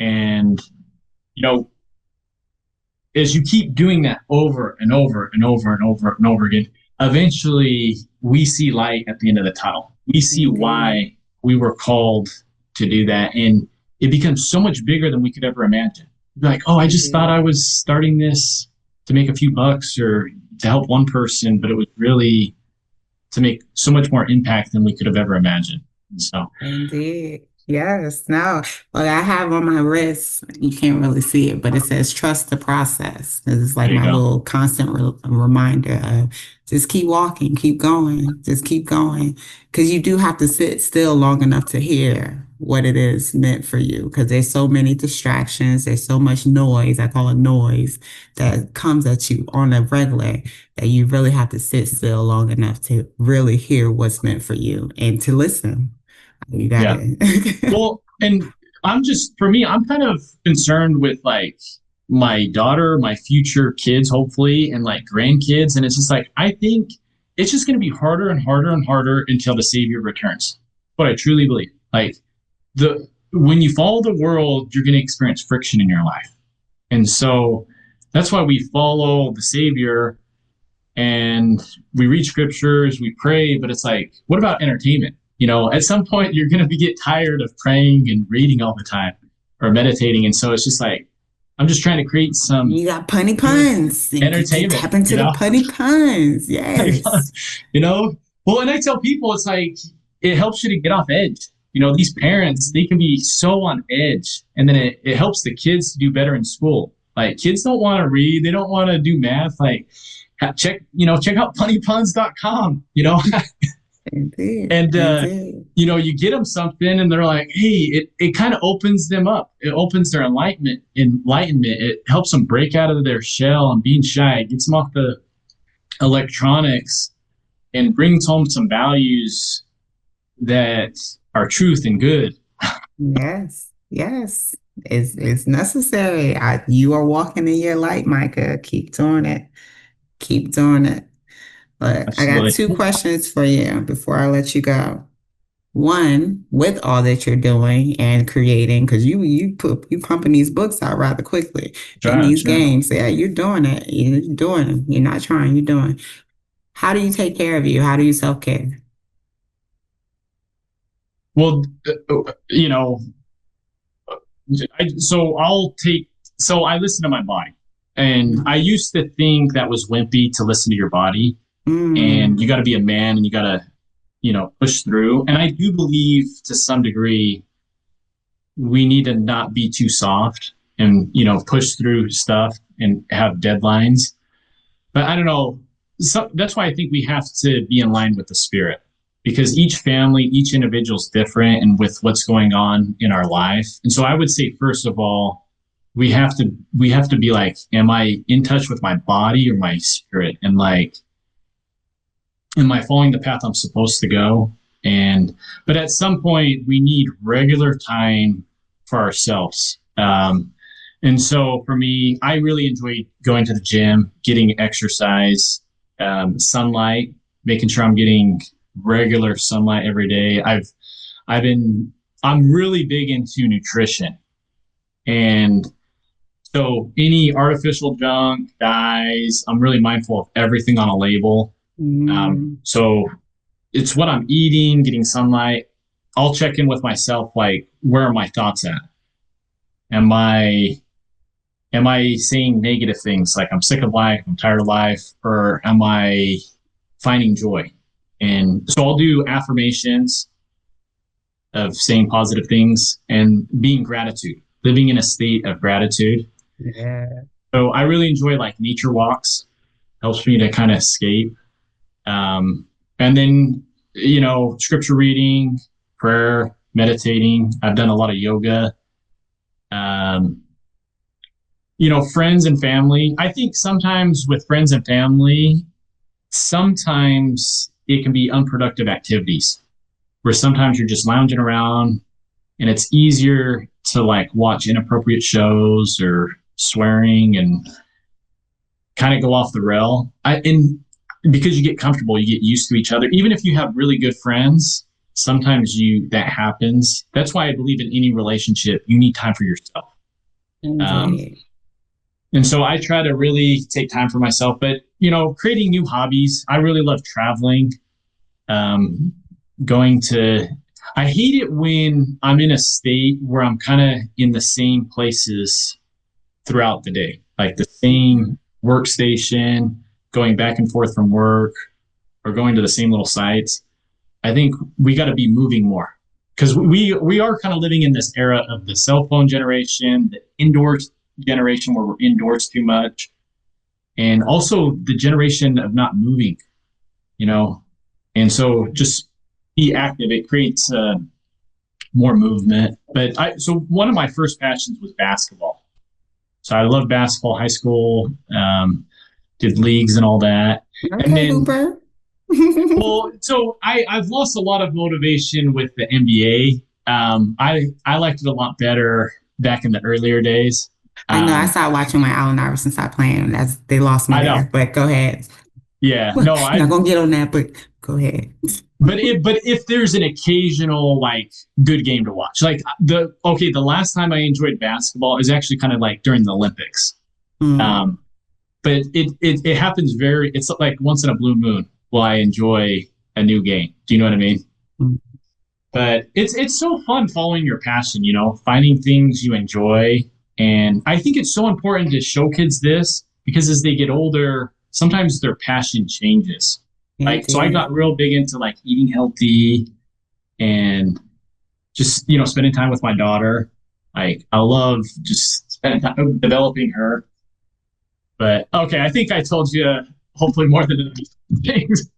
Speaker 2: And, as you keep doing that over and over and over and over and over again, eventually we see light at the end of the tunnel. We see why we were called to do that. And it becomes so much bigger than we could ever imagine. Like, oh, I just thought I was starting this to make a few bucks or to help one person, but it was really to make so much more impact than we could have ever imagined. So,
Speaker 1: Indeed. Yes. No. Well, I have on my wrist, you can't really see it, but it says trust the process. It's like
Speaker 2: there you
Speaker 1: my
Speaker 2: go.
Speaker 1: little constant reminder of just keep walking, keep going, just keep going. Because you do have to sit still long enough to hear what it is meant for you. Because there's so many distractions, there's so much noise, I call it noise, that comes at you on a regular that you really have to sit still long enough to really hear what's meant for you and to listen. You got
Speaker 2: Yeah.
Speaker 1: it.
Speaker 2: Well, and for me, I'm kind of concerned with like my daughter, my future kids, hopefully, and like grandkids. And it's just like, I think it's just going to be harder and harder and harder until the Savior returns. But I truly believe like when you follow the world, you're going to experience friction in your life. And so that's why we follow the Savior and we read scriptures, we pray, but it's like, what about entertainment? At some point you're going to get tired of praying and reading all the time or meditating. And so it's just like, I'm just trying to create some
Speaker 1: You got punny
Speaker 2: good
Speaker 1: puns. And you
Speaker 2: entertainment,
Speaker 1: tap into the punny puns. Yes.
Speaker 2: Well, and I tell people, it's like, it helps you to get off edge. These parents, they can be so on edge, and then it helps the kids to do better in school. Like kids don't want to read. They don't want to do math. Like check out punnypuns.com,
Speaker 1: Indeed.
Speaker 2: and
Speaker 1: Indeed.
Speaker 2: you get them something and they're like, hey, it kind of opens them up. It opens their enlightenment. It helps them break out of their shell and being shy. It gets them off the electronics and brings home some values that are truth and good.
Speaker 1: Yes. Yes. It's necessary. You are walking in your light, Micah. Keep doing it. Keep doing it. But I got
Speaker 2: Absolutely.
Speaker 1: two questions for you before I let you go. One, with all that you're doing and creating, because you pumping these books out rather quickly and these
Speaker 2: Sure.
Speaker 1: games. Yeah, you're doing it. You're doing it. You're not trying. You're doing. How do you take care of you? How do you self care?
Speaker 2: Well, you know, so I listen to my body. And I used to think that was wimpy to listen to your body, and you got to be a man and you got to, push through. And I do believe to some degree we need to not be too soft and, push through stuff and have deadlines. But I don't know. So that's why I think we have to be in line with the spirit, because each family, each individual is different and with what's going on in our life. And so I would say, first of all, we have to be like, am I in touch with my body or my spirit? And like, am I following the path I'm supposed to go? But at some point we need regular time for ourselves. And so for me, I really enjoy going to the gym, getting exercise, sunlight, making sure I'm getting regular sunlight every day. I'm really big into nutrition. And so any artificial junk, dyes, I'm really mindful of everything on a label. So it's what I'm eating, getting sunlight. I'll check in with myself, like, where are my thoughts at? Am I saying negative things like I'm sick of life, I'm tired of life, or am I finding joy? And so I'll do affirmations of saying positive things and being gratitude, living in a state of gratitude.
Speaker 1: Yeah.
Speaker 2: So I really enjoy like nature walks, helps me to kind of escape. And then, scripture reading, prayer, meditating. I've done a lot of yoga. Friends and family. I think sometimes with friends and family, sometimes it can be unproductive activities where sometimes you're just lounging around and it's easier to like watch inappropriate shows or swearing and kind of go off the rail. And because you get comfortable, you get used to each other. Even if you have really good friends, sometimes that happens. That's why I believe in any relationship, you need time for yourself. And so I try to really take time for myself, but, creating new hobbies. I really love traveling, I hate it when I'm in a state where I'm kind of in the same places throughout the day, like the same workstation, going back and forth from work or going to the same little sites. I think we got to be moving more because we are kind of living in this era of the cell phone generation, the indoors generation where we're indoors too much, and also the generation of not moving, and so just be active. It creates more movement. So one of my first passions was basketball. So I loved basketball, high school, did leagues and all that.
Speaker 1: Okay,
Speaker 2: and then,
Speaker 1: Hooper.
Speaker 2: well, so I've lost a lot of motivation with the NBA. I liked it a lot better back in the earlier days.
Speaker 1: I know I started watching when Allen Iverson stopped playing as they lost me there, but go ahead.
Speaker 2: Yeah, no,
Speaker 1: I'm not gonna get on that, but go ahead.
Speaker 2: But if there's an occasional like good game to watch, like the last time I enjoyed basketball is actually kind of like during the Olympics. But it happens it's like once in a blue moon will I enjoy a new game. Do you know what I mean? But it's so fun following your passion, finding things you enjoy. And I think it's so important to show kids this because as they get older, sometimes their passion changes. So I got real big into like eating healthy and just, spending time with my daughter. Like I love just spending time developing her. But okay, I think I told you hopefully more than enough things.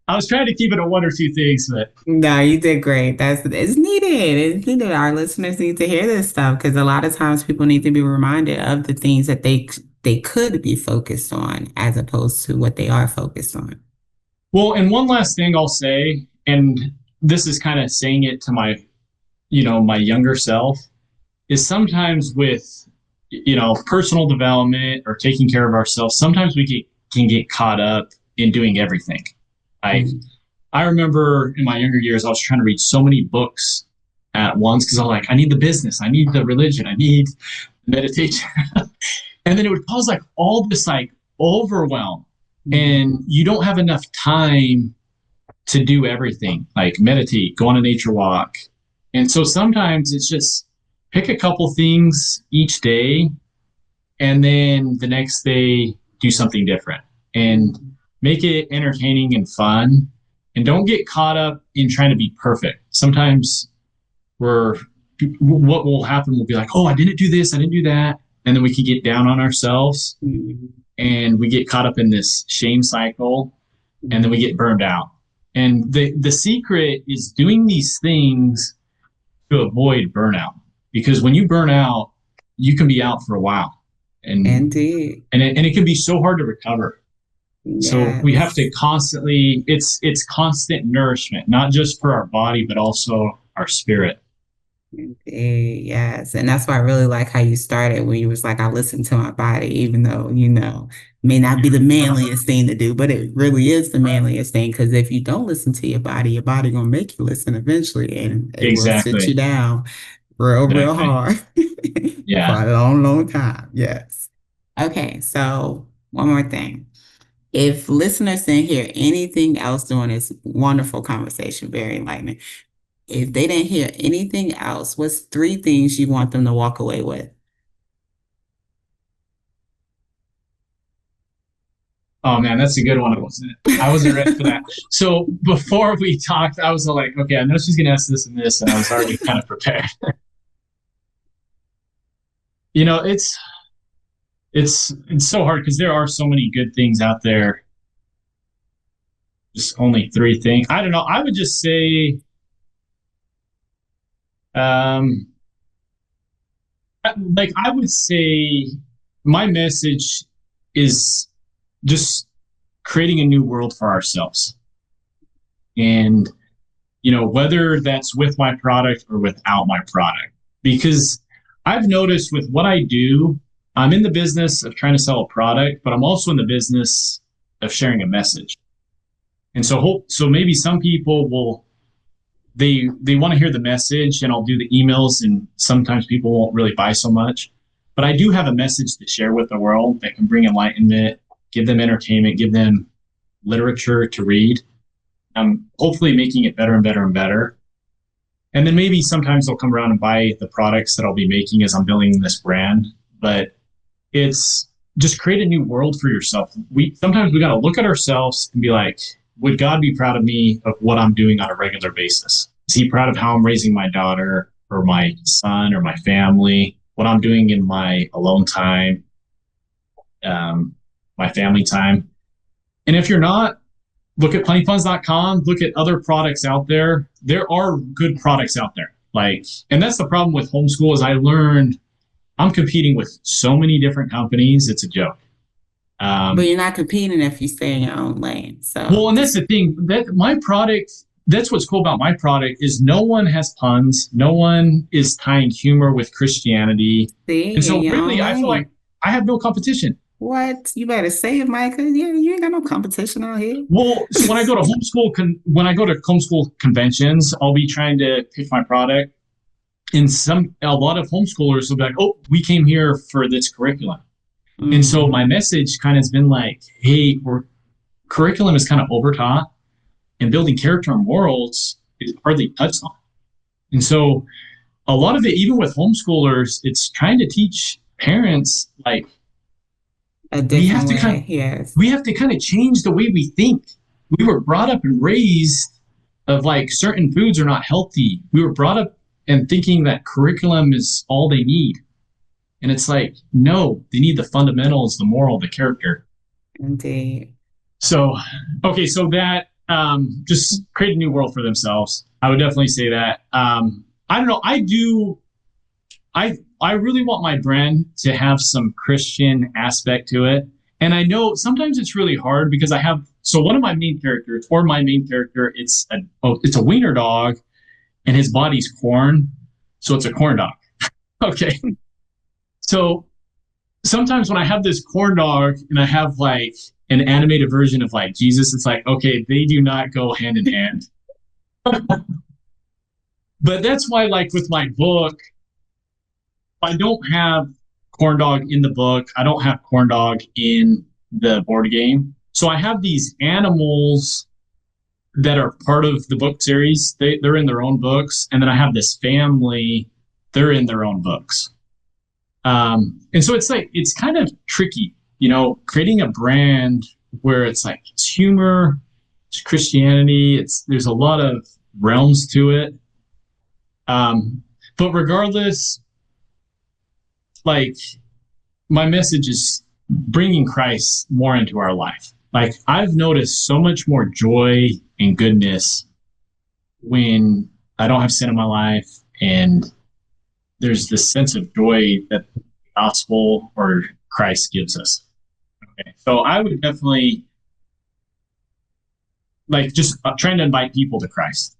Speaker 2: I was trying to keep it at one or two things, but
Speaker 1: no, you did great. It's needed. It's needed. Our listeners need to hear this stuff because a lot of times people need to be reminded of the things that they could be focused on as opposed to what they are focused on.
Speaker 2: Well, and one last thing I'll say, and this is kind of saying it to my, my younger self, is sometimes with, personal development or taking care of ourselves, sometimes we can get caught up in doing everything. I remember in my younger years, I was trying to read so many books at once because I'm like, I need the business, I need the religion, I need meditation. And then it would cause like all this like overwhelm. And you don't have enough time to do everything, like meditate, go on a nature walk. And so sometimes it's just pick a couple things each day and then the next day do something different and make it entertaining and fun. And don't get caught up in trying to be perfect. Sometimes what will happen will be like, oh, I didn't do this, I didn't do that. And then we can get down on ourselves and we get caught up in this shame cycle, and then we get burned out. And the secret is doing these things to avoid burnout, because when you burn out, you can be out for a while, and
Speaker 1: Indeed.
Speaker 2: and it can be so hard to recover.
Speaker 1: Yes.
Speaker 2: So we have to constantly, it's constant nourishment, not just for our body, but also our spirit.
Speaker 1: Yes. And that's why I really like how you started when you was like, I listen to my body, even though, may not be the manliest thing to do, but it really is the manliest thing. Because if you don't listen to your body gonna make you listen eventually, and it will sit you down real hard for a long, long time. Yes. Okay. So one more thing. If listeners didn't hear anything else during this wonderful conversation, very enlightening, if they didn't hear anything else, what's 3 things you want them to walk away with?
Speaker 2: Oh man, that's a good one. I wasn't ready for that. So before we talked, I was like, okay, I know she's gonna ask this and this, and I was already kind of prepared. It's so hard because there are so many good things out there. Just only 3 things. I don't know. I would just say, I would say my message is just creating a new world for ourselves. And, whether that's with my product or without my product, because I've noticed with what I do, I'm in the business of trying to sell a product, but I'm also in the business of sharing a message. And so maybe some people they want to hear the message, and I'll do the emails, and sometimes people won't really buy so much. But I do have a message to share with the world that can bring enlightenment, give them entertainment, give them literature to read. I'm hopefully making it better and better and better. And then maybe sometimes they'll come around and buy the products that I'll be making as I'm building this brand. But it's just create a new world for yourself. Sometimes we got to look at ourselves and be like, would God be proud of me of what I'm doing on a regular basis? Is he proud of how I'm raising my daughter or my son or my family, what I'm doing in my alone time, my family time? And if you're not, look at punnypuns.com, look at other products out there. There are good products out there. And that's the problem with homeschool is I learned I'm competing with so many different companies. It's a joke.
Speaker 1: But you're not competing if you stay in your own lane. So
Speaker 2: and that's the thing. That my product, that's what's cool about my product is no one has puns. No one is tying humor with Christianity.
Speaker 1: See,
Speaker 2: and so really, I feel like I have no competition.
Speaker 1: What? You better say it, Micah. Yeah, you ain't got no competition out here.
Speaker 2: Well, so when I go to homeschool conventions, I'll be trying to pitch my product. And a lot of homeschoolers will be like, oh, we came here for this curriculum. Mm-hmm. And so my message kind of has been like, hey, curriculum is kind of overtaught, and building character and morals is hardly touched on. And so a lot of it, even with homeschoolers, it's trying to teach parents we have to kind of change the way we think. We were brought up and raised of certain foods are not healthy. We were brought up and thinking that curriculum is all they need. And it's no, they need the fundamentals, the moral, the character.
Speaker 1: Indeed.
Speaker 2: So that just create a new world for themselves. I would definitely say that. I don't know. I really want my brand to have some Christian aspect to it. And I know sometimes it's really hard because one of my main characters, it's a wiener dog, and his body's corn. So it's a corn dog. Okay. So sometimes when I have this corn dog and I have an animated version of Jesus, it's okay, they do not go hand in hand. But that's why with my book, I don't have corn dog in the book. I don't have corn dog in the board game. So I have these animals that are part of the book series. They're in their own books. And then I have this family, they're in their own books. And so it's like, it's kind of tricky, creating a brand where it's like, it's humor, it's Christianity, there's a lot of realms to it. But regardless, like, my message is bringing Christ more into our life. Like, I've noticed so much more joy and goodness when I don't have sin in my life, and there's this sense of joy that the gospel or Christ gives us. Okay. So I would definitely like just trying to invite people to Christ.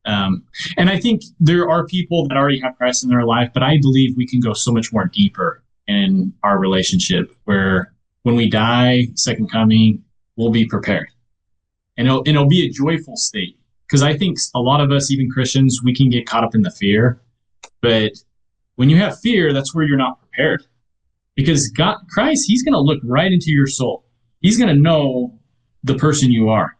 Speaker 2: And I think there are people that already have Christ in their life, but I believe we can go so much more deeper in our relationship where when we die, second coming, we'll be prepared. And it'll be a joyful state. Because I think a lot of us, even Christians, we can get caught up in the fear. But when you have fear, that's where you're not prepared. Because God, Christ, he's going to look right into your soul. He's going to know the person you are.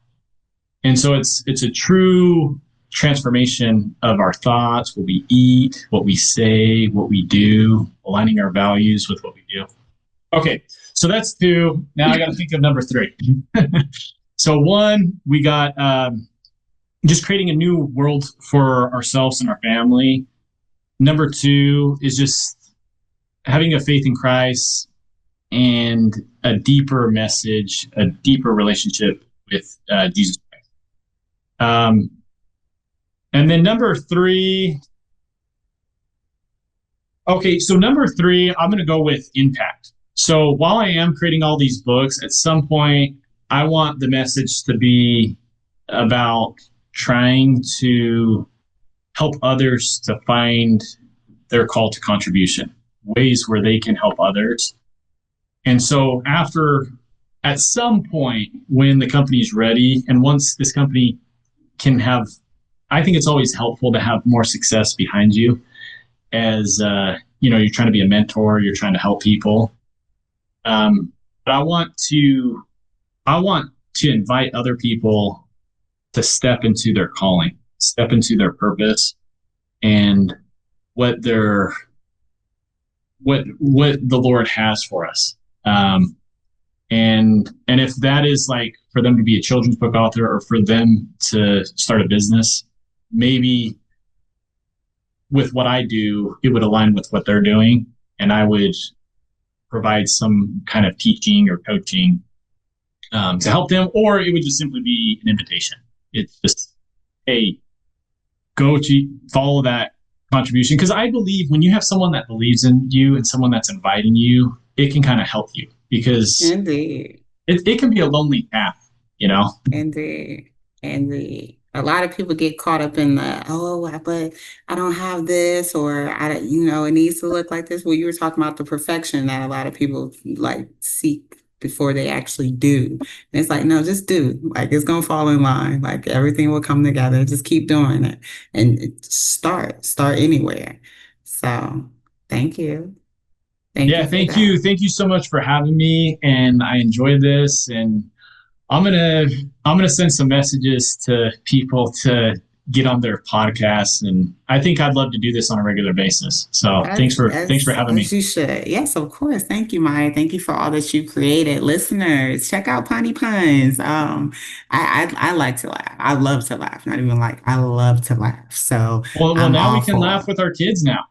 Speaker 2: And so it's a true transformation of our thoughts, what we eat, what we say, what we do, aligning our values with what we do. Okay, so that's two. Now I got to think of number three. So one, we got just creating a new world for ourselves and our family. Number two is just having a faith in Christ and a deeper message, a deeper relationship with Jesus Christ. And then number three, okay, so number three, I'm going to go with impact. So while I am creating all these books, at some point, I want the message to be about trying to help others to find their call to contribution, ways where they can help others. And so at some point, when the company's ready, and once this company can have, I think it's always helpful to have more success behind you as, you're trying to be a mentor, you're trying to help people. But I want to invite other people to step into their calling, step into their purpose, and what the Lord has for us. And if that is like for them to be a children's book author or for them to start a business, maybe with what I do, it would align with what they're doing, and I would provide some kind of teaching or coaching to help them, or it would just simply be an invitation. It's just, hey, go to follow that contribution. Because I believe when you have someone that believes in you and someone that's inviting you, it can kind of help you, because
Speaker 1: Indeed.
Speaker 2: it can be a lonely path,
Speaker 1: Indeed. Indeed. A lot of people get caught up in but I don't have this, or it needs to look like this. Well, you were talking about the perfection that a lot of people like seek before they actually do. And it's like, no, just do. Like, it's gonna fall in line. Like, everything will come together. Just keep doing it and start anywhere. So thank you. Thank
Speaker 2: Yeah,
Speaker 1: you for
Speaker 2: thank you.
Speaker 1: that.
Speaker 2: Thank you so much for having me. And I enjoyed this. And I'm gonna send some messages to people to get on their podcasts. And I think I'd love to do this on a regular basis. So thanks for having
Speaker 1: As
Speaker 2: me.
Speaker 1: you should. Yes, of course. Thank you, Maya. Thank you for all that you created. Listeners, check out Punny Puns. I like to laugh. I love to laugh. Not even like, I love to laugh. So
Speaker 2: Well,
Speaker 1: I'm
Speaker 2: now
Speaker 1: all
Speaker 2: we can
Speaker 1: for
Speaker 2: laugh
Speaker 1: it.
Speaker 2: with our kids now.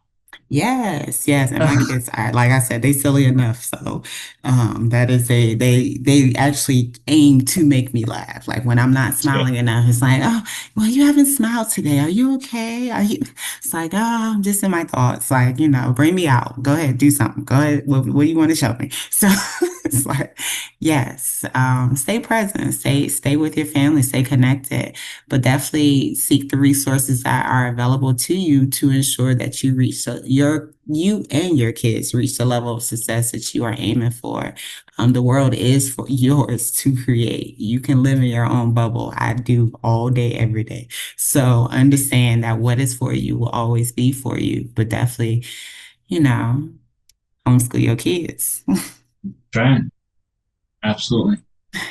Speaker 1: Yes, yes, and my kids are, like I said, they silly enough. So, that is they actually aim to make me laugh. Like, when I'm not
Speaker 2: That's good.
Speaker 1: smiling enough, it's like, oh, well, you haven't smiled today. Are you okay? Are you? It's like, oh, I'm just in my thoughts. Like, bring me out. Go ahead, do something. Go ahead. What do you want to show me? So it's like, yes, stay present, stay with your family, stay connected, but definitely seek the resources that are available to you to ensure that you and your kids reach the level of success that you are aiming for. The world is for yours to create. You can live in your own bubble. I do all day, every day. So understand that what is for you will always be for you, but definitely, you know, homeschool your kids.
Speaker 2: Trying. Absolutely.